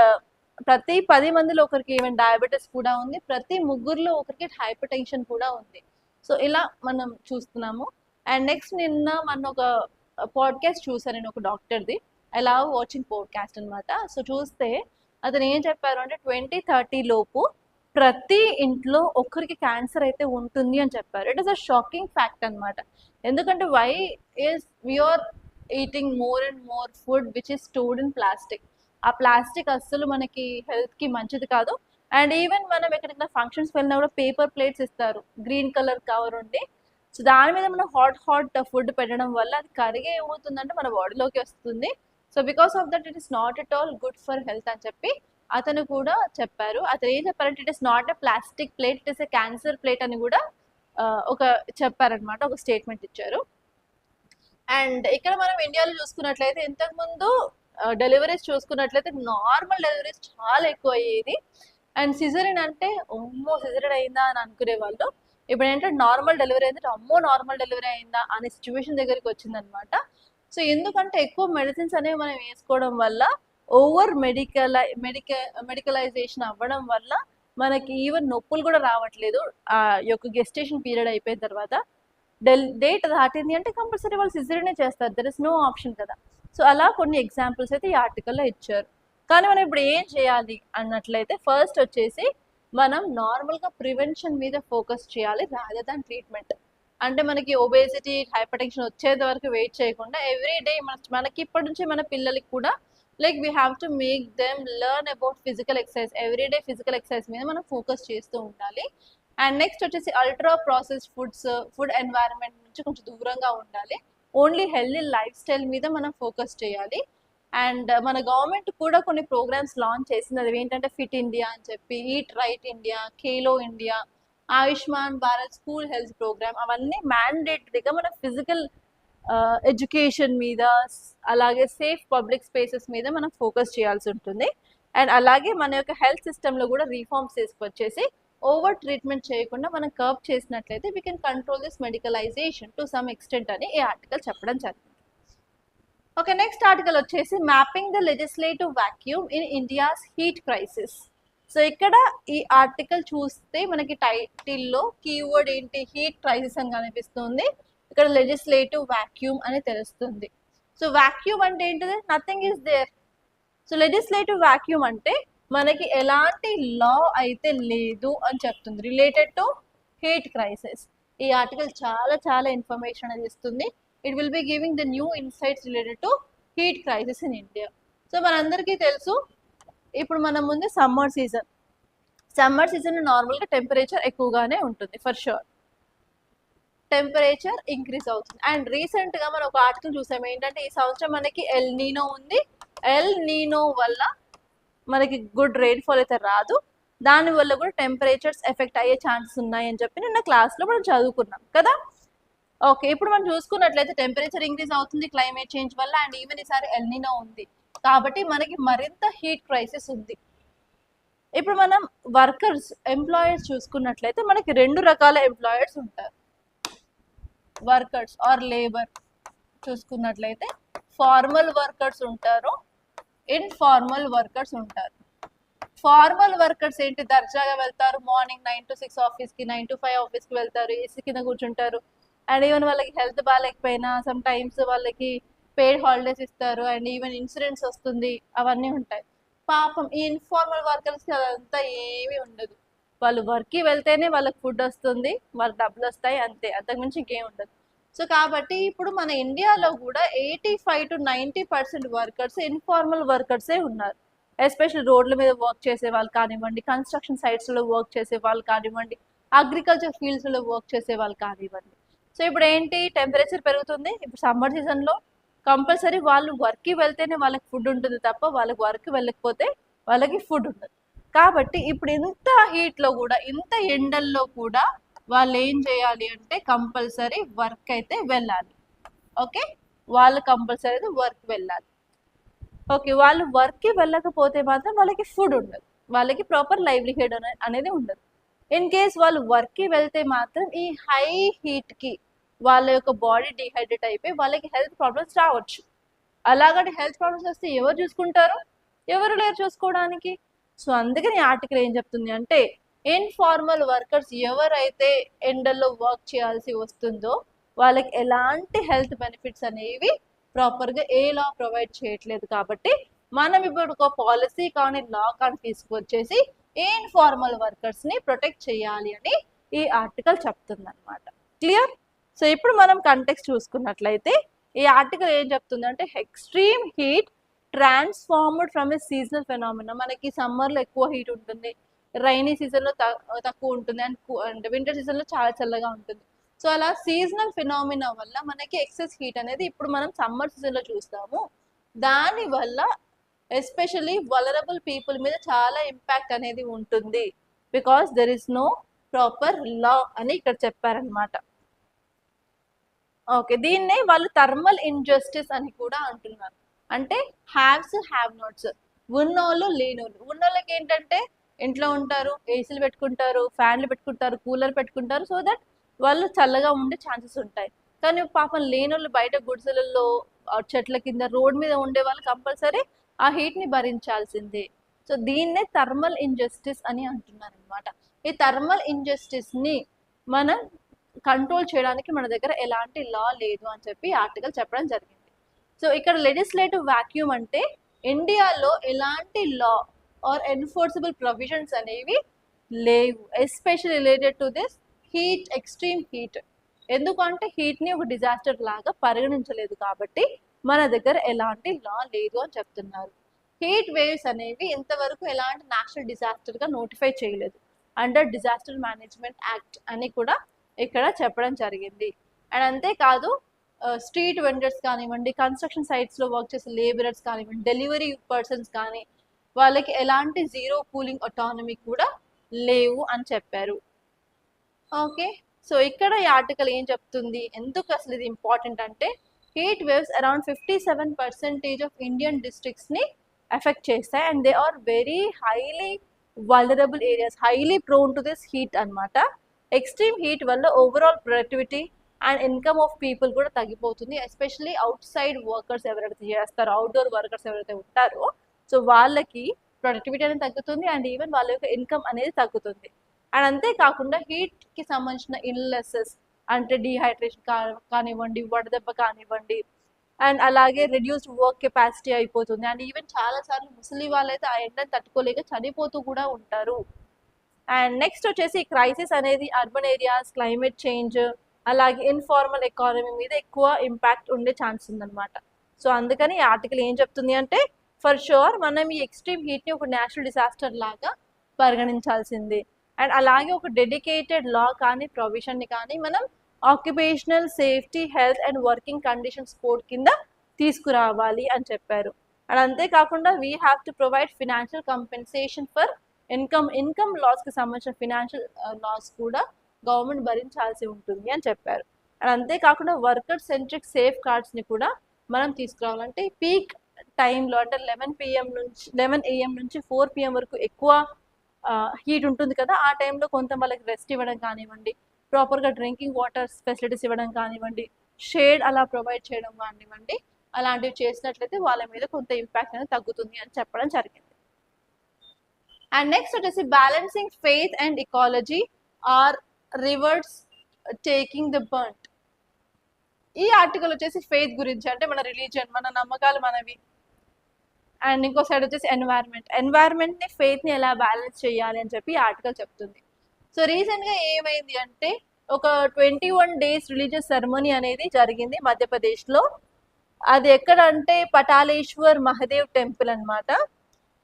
ప్రతి 10 మందిలో ఒకరికి ఈవెన్ డయాబెటీస్ కూడా ఉంది. ప్రతి 3లో ఒకరికి హైపర్ టెన్షన్ కూడా ఉంది. సో ఇలా మనం చూస్తున్నాము. అండ్ నెక్స్ట్ నిన్న మన ఒక పాడ్కాస్ట్ చూసాను నేను, ఒక డాక్టర్ది. ఐ లవ్ వాచింగ్ పాడ్కాస్ట్ అనమాట. సో చూస్తే అతను ఏం చెప్పారు అంటే 2030 లోపు ప్రతి ఇంట్లో ఒకరికి క్యాన్సర్ అయితే ఉంటుంది అని చెప్పారు. It is a shocking fact అనమాట. ఎందుకంటే why is we are eating more and more food which is stored in plastic. ఆ ప్లాస్టిక్ అస్సలు మనకి హెల్త్కి మంచిది కాదు. అండ్ ఈవెన్ మనం ఎక్కడికైనా ఫంక్షన్స్ వెళ్ళినా కూడా పేపర్ ప్లేట్స్ ఇస్తారు, గ్రీన్ కలర్ కవర్ ఉండి. సో దాని మీద మనం హాట్ ఫుడ్ పెట్టడం వల్ల అది కరిగే ఏమవుతుందంటే మన బాడీలోకి వస్తుంది. So because of that it is not at all good for health అని చెప్పి అతను కూడా చెప్పారు. అతను ఏం చెప్పారంటే it is not a plastic plate, it is a cancer plate అని కూడా ఒక చెప్పారనమాట, ఒక స్టేట్మెంట్ ఇచ్చారు. అండ్ ఇక్కడ మనం ఇండియాలో చూసుకున్నట్లయితే ఇంతకుముందు డెలివరీస్ చూసుకున్నట్లయితే నార్మల్ డెలివరీస్ చాలా ఎక్కువ అయ్యేది. అండ్ సిజరిన్ అంటే అమ్మో సిజరిన్ అయిందా అని అనుకునే వాళ్ళు. ఇప్పుడు ఏంటంటే నార్మల్ డెలివరీ అయితే అమ్మో నార్మల్ డెలివరీ అయిందా అనే సిచ్యువేషన్ దగ్గరికి వచ్చిందనమాట. సో ఎందుకంటే ఎక్కువ మెడిసిన్స్ అనేవి మనం వేసుకోవడం వల్ల ఓవర్ మెడికలైజేషన్ అవ్వడం వల్ల మనకి ఈవెన్ నొప్పులు కూడా రావట్లేదు. ఆ యొక్క గెస్టేషన్ పీరియడ్ అయిపోయిన తర్వాత డేట్ దాటింది అంటే కంపల్సరీ వాళ్ళు సిజరీనే చేస్తారు, దర్ ఇస్ నో ఆప్షన్ కదా. సో అలా కొన్ని ఎగ్జాంపుల్స్ అయితే ఈ ఆర్టికల్లో ఇచ్చారు. కానీ మనం ఇప్పుడు ఏం చేయాలి అన్నట్లయితే ఫస్ట్ వచ్చేసి మనం నార్మల్గా ప్రివెన్షన్ మీద ఫోకస్ చేయాలి రాదర్ దాన్ ట్రీట్మెంట్. అంటే మనకి ఒబేసిటీ హైపర్టెన్షన్ వచ్చేంత వరకు వెయిట్ చేయకుండా ఎవ్రీ డే మనకి ఇప్పటి నుంచి మన పిల్లలకి కూడా like we have to make them learn about physical exercise. Everyday physical exercise మీద మనం ఫోకస్ చేస్తూ ఉండాలి. అండ్ నెక్స్ట్ వచ్చేసి అల్ట్రా ప్రాసెస్డ్ ఫుడ్ ఎన్వైరన్మెంట్ నుంచి కొంచెం దూరంగా ఉండాలి. ఓన్లీ హెల్దీ లైఫ్ స్టైల్ మీద మనం ఫోకస్ చేయాలి. అండ్ మన గవర్నమెంట్ కూడా కొన్ని ప్రోగ్రామ్స్ లాంచ్ చేసింది. అది ఏంటంటే ఫిట్ ఇండియా అని చెప్పి, eat right India, Khelo India, Ayushman Bharat school health programme, అవన్నీ మ్యాండేటరీగా మన ఫిజికల్ ఎడ్యుకేషన్ మీద అలాగే సేఫ్ పబ్లిక్ స్పేసెస్ మీద మనం ఫోకస్ చేయాల్సి ఉంటుంది. అండ్ అలాగే మన యొక్క హెల్త్ సిస్టంలో కూడా రీఫార్మ్స్ తీసుకొచ్చేసి ఓవర్ ట్రీట్మెంట్ చేయకుండా మనం కర్బ్ చేసినట్లయితే we can control this medicalisation to some extent అని ఈ ఆర్టికల్ చెప్పడం జరిగింది. ఓకే, నెక్స్ట్ ఆర్టికల్ వచ్చేసి mapping the legislative vacuum in India's heat crisis. So ఇక్కడ ఈ ఆర్టికల్ చూస్తే మనకి టైటిల్లో కీవర్డ్ ఏంటి, హీట్ క్రైసిస్ అని కనిపిస్తుంది. ఇక్కడ లెజిస్లేటివ్ వాక్యూమ్ అని తెలుస్తుంది. సో వాక్యూమ్ అంటే ఏంటిది, nothing is there. So legislative vacuum అంటే మనకి ఎలాంటి లా అయితే లేదు అని చెప్తుంది రిలేటెడ్ టు హీట్ క్రైసిస్. ఈ ఆర్టికల్ చాలా చాలా ఇన్ఫర్మేషన్ అనేది ఇస్తుంది. It will be giving the new insights related to heat crisis in India. So మనందరికీ తెలుసు ఇప్పుడు మన ముందు సమ్మర్ సీజన్ నార్మల్గా టెంపరేచర్ ఎక్కువగానే ఉంటుంది, ఫర్ షూర్ టెంపరేచర్ ఇంక్రీజ్ అవుతుంది. అండ్ రీసెంట్గా మనం ఒక ఆర్టికల్ చూసాము ఏంటంటే ఈ సంవత్సరం మనకి ఎల్ నీనో ఉంది. ఎల్ నీనో వల్ల మనకి గుడ్ రెయిన్ఫాల్ అయితే రాదు, దానివల్ల కూడా టెంపరేచర్స్ ఎఫెక్ట్ అయ్యే ఛాన్సెస్ ఉన్నాయని చెప్పి నిన్న క్లాస్లో మనం చదువుకున్నాం కదా. ఓకే, ఇప్పుడు మనం చూసుకున్నట్లయితే టెంపరేచర్ ఇంక్రీజ్ అవుతుంది క్లైమేట్ చేంజ్ వల్ల. అండ్ ఈవెన్ ఈసారి ఎల్ నీనో ఉంది కాబట్టి మనకి మరింత హీట్ క్రైసిస్ ఉంది. ఇప్పుడు మనం ఎంప్లాయర్స్ చూసుకున్నట్లయితే మనకి రెండు రకాల ఎంప్లాయర్స్ ఉంటారు. వర్కర్స్ ఆర్ లేబర్ చూసుకున్నట్లయితే ఫార్మల్ వర్కర్స్ ఉంటారు, ఇన్ఫార్మల్ వర్కర్స్ ఉంటారు. ఫార్మల్ వర్కర్స్ ఏంటి, దర్జాగా వెళ్తారు, మార్నింగ్ 9 to 6 ఆఫీస్కి, 9 to 5 ఆఫీస్కి వెళ్తారు, ఏసీ కింద కూర్చుంటారు. అండ్ ఈవెన్ వాళ్ళకి హెల్త్ బాగాలేకపోయినా సమ్ టైమ్స్ వాళ్ళకి పెయిడ్ హాలిడేస్ ఇస్తారు. అండ్ ఈవెన్ ఇన్సూరెన్స్ వస్తుంది, అవన్నీ ఉంటాయి. పాపం ఈ ఇన్ఫార్మల్ వర్కర్స్కి అదంతా ఏమీ ఉండదు. వాళ్ళు వర్క్కి వెళ్తేనే వాళ్ళకి ఫుడ్ వస్తుంది, వాళ్ళకి డబ్బులు వస్తాయి, అంతే, అంతకుమించి ఇంకేం ఉండదు. సో కాబట్టి ఇప్పుడు మన ఇండియాలో కూడా 85 to 90% వర్కర్స్ ఇన్ఫార్మల్ వర్కర్సే ఉన్నారు. ఎస్పెషల్లీ రోడ్ల మీద వర్క్ చేసే వాళ్ళు కానివ్వండి, కన్స్ట్రక్షన్ సైట్స్లో వర్క్ చేసే వాళ్ళు కానివ్వండి, అగ్రికల్చర్ ఫీల్డ్స్లో వర్క్ చేసే వాళ్ళు కానివ్వండి. సో ఇప్పుడు ఏంటి, టెంపరేచర్ పెరుగుతుంది, ఇప్పుడు సమ్మర్ సీజన్లో కంపల్సరీ వాళ్ళు వర్క్కి వెళ్తేనే వాళ్ళకి ఫుడ్ ఉంటుంది తప్ప వాళ్ళకి వర్క్ వెళ్ళకపోతే వాళ్ళకి ఫుడ్ ఉండదు. కాబట్టి ఇప్పుడు ఇంత హీట్లో కూడా, ఇంత ఎండల్లో కూడా వాళ్ళు ఏం చేయాలి అంటే కంపల్సరీ వర్క్ అయితే వెళ్ళాలి. ఓకే, వాళ్ళు కంపల్సరీ వర్క్ వెళ్ళాలి. ఓకే, వాళ్ళు వర్క్కి వెళ్ళకపోతే మాత్రం వాళ్ళకి ఫుడ్ ఉండదు, వాళ్ళకి ప్రాపర్ లైవ్లీహుడ్ అనేది ఉండదు. ఇన్ కేస్ వాళ్ళు వర్క్కి వెళ్తే మాత్రం ఈ హై హీట్కి వాళ్ళ యొక్క బాడీ డిహైడ్రేట్ అయిపోయి వాళ్ళకి హెల్త్ ప్రాబ్లమ్స్ రావచ్చు. అలాగని హెల్త్ ప్రాబ్లమ్స్ వస్తే ఎవరు చూసుకుంటారు, ఎవరు లేరు చూసుకోవడానికి. సో అందుకని ఆర్టికల్ ఏం చెప్తుంది అంటే ఇన్ఫార్మల్ వర్కర్స్ ఎవరైతే ఎండల్లో వర్క్ చేయాల్సి వస్తుందో వాళ్ళకి ఎలాంటి హెల్త్ బెనిఫిట్స్ అనేవి ప్రాపర్గా ఏ లా ప్రొవైడ్ చేయట్లేదు. కాబట్టి మనం ఇప్పుడు ఒక పాలసీ కానీ లా కానీ తీసుకొచ్చేసి ఇన్ఫార్మల్ వర్కర్స్ని ప్రొటెక్ట్ చేయాలి అని ఈ ఆర్టికల్ చెప్తుంది అనమాట. క్లియర్? సో ఇప్పుడు మనం కంటెక్స్ట్ చూసుకున్నట్లయితే ఈ ఆర్టికల్ ఏం చెప్తుంది అంటే extreme heat transformed from a seasonal phenomena. మనకి సమ్మర్లో ఎక్కువ హీట్ ఉంటుంది, రైనీ సీజన్లో తక్కువ ఉంటుంది, అండ్ వింటర్ సీజన్లో చాలా చల్లగా ఉంటుంది. సో అలా సీజనల్ ఫినామినా వల్ల మనకి ఎక్సెస్ హీట్ అనేది ఇప్పుడు మనం సమ్మర్ సీజన్లో చూస్తాము. దానివల్ల ఎస్పెషల్లీ వలరబుల్ పీపుల్ మీద చాలా ఇంపాక్ట్ అనేది ఉంటుంది. Because there is no proper law అని ఇక్కడ చెప్పారనమాట. ఓకే, దీన్నే వాళ్ళు థర్మల్ ఇన్జస్టిస్ అని కూడా అంటున్నారు. అంటే హ్యావ్స్ హ్యావ్ నాట్స్, ఉన్నోళ్ళు లేనోళ్ళు. ఉన్నోళ్ళకి ఏంటంటే ఇంట్లో ఉంటారు, ఏసీలు పెట్టుకుంటారు, ఫ్యాన్లు పెట్టుకుంటారు, కూలర్ పెట్టుకుంటారు, సో దట్ వాళ్ళు చల్లగా ఉండే ఛాన్సెస్ ఉంటాయి. కానీ పాపం లేనోళ్ళు బయట గుడిసెలలో చెట్ల కింద రోడ్ మీద ఉండే వాళ్ళు కంపల్సరీ ఆ హీట్ని భరించాల్సిందే. సో దీన్నే థర్మల్ ఇన్జస్టిస్ అని అంటున్నారు అనమాట. ఈ థర్మల్ ఇన్జస్టిస్ని మనం కంట్రోల్ చేయడానికి మన దగ్గర ఎలాంటి లా లేదు అని చెప్పి ఆర్టికల్ చెప్పడం జరిగింది. సో ఇక్కడ లెజిస్లేటివ్ వాక్యూమ్ అంటే ఇండియాలో ఎలాంటి లా ఆర్ ఎన్ఫోర్సబుల్ ప్రొవిజన్స్ అనేవి లేవు, especial related to this heat, extreme heat. ఎందుకంటే హీట్ని ఒక డిజాస్టర్ లాగా పరిగణించలేదు కాబట్టి మన దగ్గర ఎలాంటి లా లేదు అని చెప్తున్నారు. హీట్ వేవ్స్ అనేవి ఇంతవరకు ఎలాంటి నేషనల్ డిజాస్టర్గా నోటిఫై చేయలేదు, అండర్ డిజాస్టర్ మేనేజ్మెంట్ యాక్ట్ అని కూడా ఇక్కడ చెప్పడం జరిగింది. అండ్ అంతేకాదు స్ట్రీట్ వెండర్స్ కానివ్వండి, కన్స్ట్రక్షన్ సైట్స్లో వర్క్ చేసే లేబరర్స్ కానివ్వండి, డెలివరీ పర్సన్స్ కానీ వాళ్ళకి ఎలాంటి జీరో కూలింగ్ అటానమీ కూడా లేవు అని చెప్పారు. ఓకే, సో ఇక్కడ ఈ ఆర్టికల్ ఏం చెప్తుంది, ఎందుకు అసలు ఇది ఇంపార్టెంట్ అంటే heat waves around 57% of Indian డిస్ట్రిక్ట్స్ని ఎఫెక్ట్ చేస్తాయి and they are very highly vulnerable areas, highly prone to this heat అనమాట. ఎక్స్ట్రీమ్ హీట్ వల్ల overall productivity and income of people కూడా తగ్గిపోతుంది, ఎస్పెషల్లీ అవుట్ సైడ్ వర్కర్స్ ఎవరైతే చేస్తారో, అవుట్డోర్ వర్కర్స్ ఎవరైతే ఉంటారో, సో వాళ్ళకి ప్రొడక్టివిటీ అనేది తగ్గుతుంది అండ్ ఈవెన్ వాళ్ళ యొక్క ఇన్కమ్ అనేది తగ్గుతుంది. అండ్ అంతేకాకుండా హీట్కి సంబంధించిన ఇల్నెసెస్ అంటే డీహైడ్రేషన్ కానివ్వండి, వడదెబ్బ కానివ్వండి, అండ్ అలాగే రెడ్యూస్డ్ వర్క్ కెపాసిటీ అయిపోతుంది. అండ్ ఈవెన్ చాలాసార్లు ముసలి వాళ్ళైతే ఆ ఎండను తట్టుకోలేక చనిపోతూ కూడా ఉంటారు. అండ్ నెక్స్ట్ వచ్చేసి క్రైసిస్ అనేది అర్బన్ ఏరియాస్, క్లైమేట్ చేంజ్, అలాగే ఇన్ఫార్మల్ ఎకానమీ మీద ఎక్కువ ఇంపాక్ట్ ఉండే ఛాన్స్ ఉందన్నమాట. సో అందుకని ఈ ఆర్టికల్ ఏం చెప్తుంది అంటే ఫర్ షూర్ మనం ఈ ఎక్స్ట్రీమ్ హీట్ని ఒక నేషనల్ డిజాస్టర్ లాగా పరిగణించాల్సింది. అండ్ అలాగే ఒక డెడికేటెడ్ లా కానీ ప్రొవిజన్ని కానీ మనం occupational safety, health and working conditions code కింద తీసుకురావాలి అని చెప్పారు. అండ్ అంతేకాకుండా we have to provide financial compensation for income లాస్కి సంబంధించిన ఫినాన్షియల్ లాస్ కూడా గవర్నమెంట్ భరించాల్సి ఉంటుంది అని చెప్పారు. అండ్ అంతేకాకుండా వర్కర్ సెంట్రిక్ సేఫ్ గార్డ్స్ని కూడా మనం తీసుకురావాలంటే పీక్ టైంలో అంటే 11 AM నుంచి 4 PM వరకు ఎక్కువ హీట్ ఉంటుంది కదా, ఆ టైంలో కొంత వాళ్ళకి రెస్ట్ ఇవ్వడం కానివ్వండి, ప్రాపర్గా డ్రింకింగ్ వాటర్ ఫెసిలిటీస్ ఇవ్వడం కానివ్వండి, షేడ్ అలా ప్రొవైడ్ చేయడం కానివ్వండి, అలాంటివి చేసినట్లయితే వాళ్ళ మీద కొంత ఇంపాక్ట్ అనేది తగ్గుతుంది అని చెప్పడం జరిగింది. అండ్ నెక్స్ట్ వచ్చేసి balancing faith and ecology or rivers taking the burnt. ఈ ఆర్టికల్ వచ్చేసి ఫెయిత్ గురించి, అంటే మన రిలీజియన్, మన నమ్మకాలు మనవి. అండ్ ఇంకో సైడ్ వచ్చేసి ఎన్వైర్న్మెంట్ని ఫెయిత్ని ఎలా బ్యాలెన్స్ చేయాలి అని చెప్పి ఆర్టికల్ చెప్తుంది. సో రీసెంట్గా ఏమైంది అంటే ఒక 21 days రిలీజియస్ సెరమనీ అనేది జరిగింది మధ్యప్రదేశ్లో. అది ఎక్కడ అంటే పటాలేశ్వర్ మహదేవ్ టెంపుల్ అనమాట.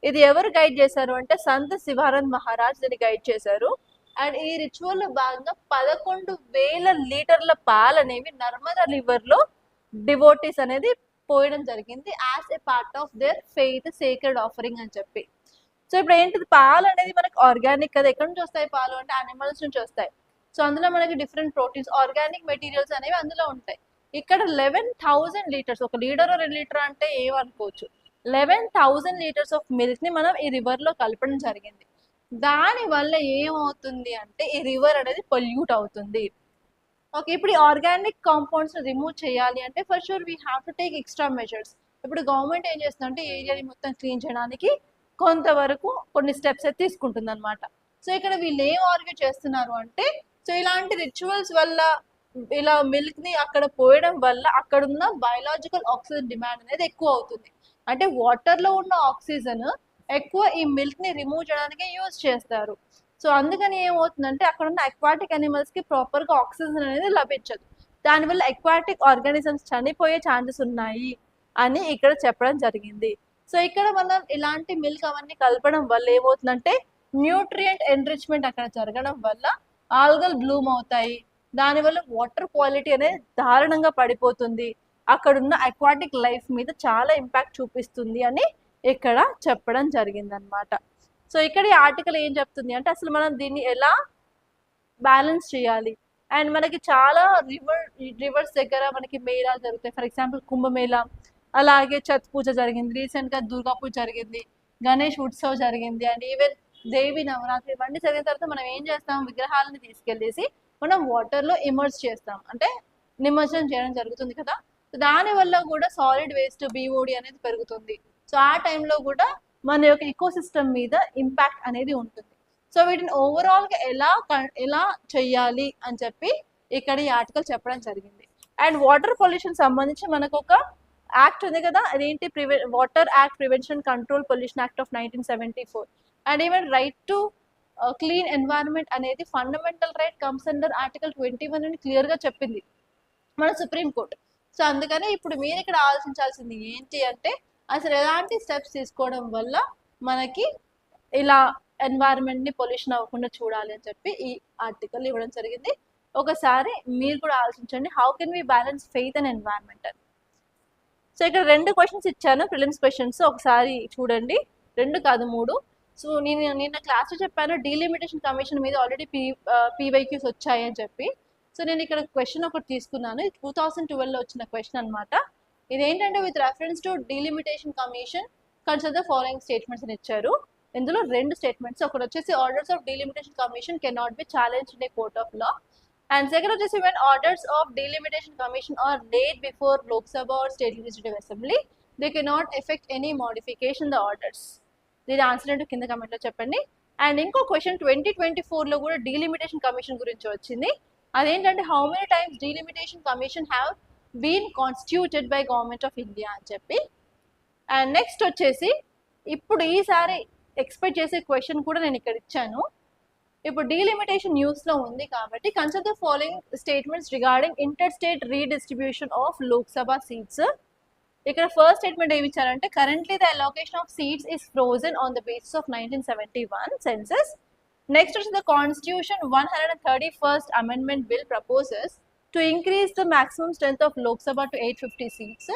ఇది ఎవరు గైడ్ చేశారు అంటే సంత్ శివానంద్ మహారాజ్ దీన్ని గైడ్ చేశారు. అండ్ ఈ రిచువల్లో భాగంగా 11,000 లీటర్ల పాలు అనేవి నర్మదా రివర్లో డివోటీస్ అనేది పోయడం జరిగింది as a part of their faith sacred offering అని చెప్పి. సో ఇప్పుడు ఏంటిది, పాలు అనేది మనకి ఆర్గానిక్ కదా, ఎక్కడి నుంచి వస్తాయి పాలు అంటే యానిమల్స్ నుంచి వస్తాయి. సో అందులో మనకి డిఫరెంట్ ప్రోటీన్స్, ఆర్గానిక్ మెటీరియల్స్ అనేవి అందులో ఉంటాయి. ఇక్కడ 11,000 లీటర్స్, ఒక లీటర్ 2 లీటర్ అంటే ఏమనుకోవచ్చు, 11,000 లీటర్స్ ఆఫ్ మిల్క్ని మనం ఈ రివర్లో కలపడం జరిగింది. దానివల్ల ఏమవుతుంది అంటే ఈ రివర్ అనేది పొల్యూట్ అవుతుంది. ఓకే, ఇప్పుడు ఈ ఆర్గానిక్ కాంపౌండ్స్ రిమూవ్ చేయాలి అంటే for sure we have to take extra measures. ఇప్పుడు గవర్నమెంట్ ఏం చేస్తుందంటే ఏరియాని మొత్తం క్లీన్ చేయడానికి కొంతవరకు కొన్ని స్టెప్స్ అయితే తీసుకుంటుంది అనమాట. సో ఇక్కడ వీళ్ళు ఏం ఆర్గ్యూ చేస్తున్నారు అంటే సో ఇలాంటి రిచువల్స్ వల్ల ఇలా మిల్క్ని అక్కడ పోయడం వల్ల అక్కడున్న బయలాజికల్ ఆక్సిజన్ డిమాండ్ అనేది ఎక్కువ అవుతుంది. అంటే వాటర్లో ఉన్న ఆక్సిజన్ ఎక్కువ ఈ మిల్క్ని రిమూవ్ చేయడానికి యూజ్ చేస్తారు. సో అందుకని ఏమవుతుందంటే అక్కడ ఉన్న అక్వాటిక్ యానిమల్స్కి ప్రాపర్గా ఆక్సిజన్ అనేది లభించదు. దానివల్ల అక్వాటిక్ ఆర్గానిజమ్స్ చనిపోయే ఛాన్సెస్ ఉన్నాయి అని ఇక్కడ చెప్పడం జరిగింది. సో ఇక్కడ మనం ఇలాంటి మిల్క్ అవన్నీ కలపడం వల్ల ఏమవుతుందంటే న్యూట్రియంట్ ఎన్రిచ్మెంట్ అక్కడ జరగడం వల్ల ఆల్గల్ బ్లూమ్ అవుతాయి. దానివల్ల వాటర్ క్వాలిటీ అనేది దారుణంగా పడిపోతుంది, అక్కడున్న అక్వాటిక్ లైఫ్ మీద చాలా ఇంపాక్ట్ చూపిస్తుంది అని ఇక్కడ చెప్పడం జరిగిందనమాట. సో ఇక్కడ ఈ ఆర్టికల్ ఏం చెప్తుంది అంటే అసలు మనం దీన్ని ఎలా బ్యాలెన్స్ చేయాలి. అండ్ మనకి చాలా రివర్స్ దగ్గర మనకి మేళాలు జరుగుతాయి. ఫర్ ఎగ్జాంపుల్ కుంభమేళా, అలాగే ఛత్ పూజ జరిగింది, రీసెంట్గా దుర్గా పూజ జరిగింది, గణేష్ ఉత్సవ్ జరిగింది, అండ్ ఈవెన్ దేవి నవరాత్రి ఇవన్నీ జరిగిన తర్వాత మనం ఏం చేస్తాం, విగ్రహాలను తీసుకెళ్ళేసి మనం వాటర్లో ఇమర్స్ చేస్తాం, అంటే నిమజ్జనం చేయడం జరుగుతుంది కదా. దాని వల్ల కూడా సాలిడ్ వేస్ట్ బీఓడి అనేది పెరుగుతుంది. సో ఆ టైంలో కూడా మన యొక్క ఇకో సిస్టమ్ మీద ఇంపాక్ట్ అనేది ఉంటుంది. సో వీటిని ఓవరాల్గా ఎలా చెయ్యాలి అని చెప్పి ఇక్కడ ఈ ఆర్టికల్ చెప్పడం జరిగింది. అండ్ వాటర్ పొల్యూషన్ సంబంధించి మనకు ఒక యాక్ట్ ఉంది కదా, అదేంటి, water act, prevention control pollution act of 1974. And even right to clean environment అనేది fundamental right comes under article 21 అని క్లియర్గా చెప్పింది మన సుప్రీంకోర్టు. సో అందుకని ఇప్పుడు మీరు ఇక్కడ ఆలోచించాల్సింది ఏంటి అంటే, అసలు ఎలాంటి స్టెప్స్ తీసుకోవడం వల్ల మనకి ఇలా ఎన్వైరన్మెంట్ని పొల్యూషన్ అవ్వకుండా చూడాలి అని చెప్పి ఈ ఆర్టికల్ ఇవ్వడం జరిగింది. ఒకసారి మీరు కూడా ఆలోచించండి, how can we balance faith and environment అని. సో ఇక్కడ 2 క్వశ్చన్స్ ఇచ్చాను, ప్రిలిమ్స్ క్వశ్చన్స్, ఒకసారి చూడండి, 2 కాదు 3. సో నేను నిన్న క్లాస్లో చెప్పాను డీలిమిటేషన్ కమిషన్ మీద ఆల్రెడీ పీవైక్యూస్ వచ్చాయి అని చెప్పి. సో నేను ఇక్కడ క్వశ్చన్ ఒకటి తీసుకున్నాను, 2012లో వచ్చిన క్వశ్చన్ అనమాట. ఇదేంటంటే, with reference to delimitation commission consider the following statements అని ఇచ్చారు. ఇందులో 2 స్టేట్మెంట్స్, ఒకటి వచ్చేసి orders of delimitation commission can not be challenged in a court of law, and second వచ్చేసి when orders of delimitation commission are laid before Lok Sabha or state legislative assembly, they cannot effect any modification the orders. దీని ఆన్సర్ ఏంటో కింద కమెంట్లో చెప్పండి. అండ్ ఇంకో క్వశ్చన్ 2024లో కూడా డీలిమిటేషన్ కమిషన్ గురించి వచ్చింది. అదేంటంటే, how many times delimitation commission have been constituted by government of India అని చెప్పి. అండ్ నెక్స్ట్ వచ్చేసి ఇప్పుడు ఈసారి ఎక్స్పెక్ట్ చేసే క్వశ్చన్ కూడా నేను ఇక్కడ ఇచ్చాను. ఇప్పుడు డీలిమిటేషన్ న్యూస్లో ఉంది కాబట్టి, consider the following statements regarding inter state redistribution of Lok Sabha seats. ఇక్కడ ఫస్ట్ స్టేట్మెంట్ ఏమి ఇచ్చారంటే, currently the allocation of seats is frozen on the basis of 1971 census. Next వచ్చి the constitution 131st amendment bill proposes to increase the maximum strength of Lok Sabha to 850 seats.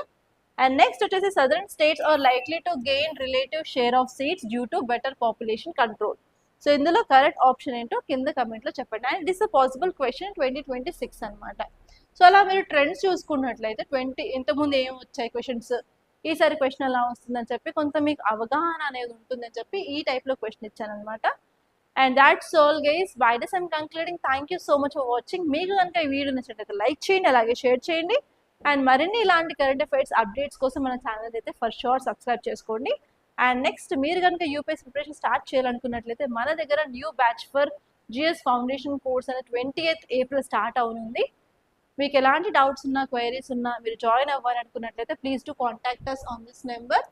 And next వచ్చేసి southern states are likely to gain relative share of seats due to better population control. So ఇందులో కరెక్ట్ ఆప్షన్ ఏంటో కింద కమెంట్లో చెప్పండి. And it is a possible question 2026 అనమాట. సో అలా మీరు ట్రెండ్స్ చూసుకున్నట్లయితే ఇంతకుముందు ఏం వచ్చాయి క్వశ్చన్స్, ఈసారి క్వశ్చన్ ఎలా వస్తుందని చెప్పి కొంత మీకు అవగాహన అనేది ఉంటుందని చెప్పి ఈ టైప్లో క్వశ్చన్ ఇచ్చాను అనమాట. And that's all guys, by this I'm concluding. Thank you so much for watching. మీకు కనుక ఈ వీడియో నచ్చినట్లయితే లైక్ చేయండి, అలాగే షేర్ చేయండి. అండ్ మరిన్ని ఇలాంటి కరెంట్ అఫైర్స్ అప్డేట్స్ కోసం మన ఛానల్ అయితే ఫర్ షూర్ సబ్స్క్రైబ్ చేసుకోండి. అండ్ నెక్స్ట్ మీరు కనుక యూపీఎస్సీ ప్రిపరేషన్ స్టార్ట్ చేయాలనుకున్నట్లయితే మన దగ్గర new batch for GS foundation course అనేది 28th April స్టార్ట్ అవుతుంది. మీకు ఎలాంటి డౌట్స్ ఉన్నా, క్వైరీస్ ఉన్నా, మీరు జాయిన్ అవ్వాలనుకున్నట్లయితే please to contact us on this number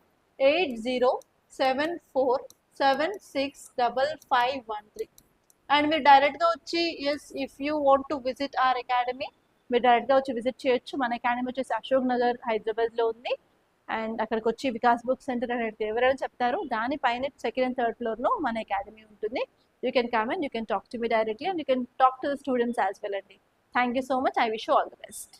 8074765513. And మీరు డైరెక్ట్గా వచ్చి, if you want to visit our academy, మీరు డైరెక్ట్గా వచ్చి విజిట్ చేయొచ్చు. మన అకాడమీ వచ్చేసి అశోక్ నగర్ హైదరాబాద్లో ఉంది. అండ్ అక్కడికి వచ్చి వికాస్ బుక్ సెంటర్ అనేది ఎవరైనా చెప్తారు, దానిపైన 2nd and 3rd floorలో మన అకాడమీ ఉంటుంది. You can come and you can talk to me directly and you can talk to the students as well అండి. Thank you so much. I wish you all the best.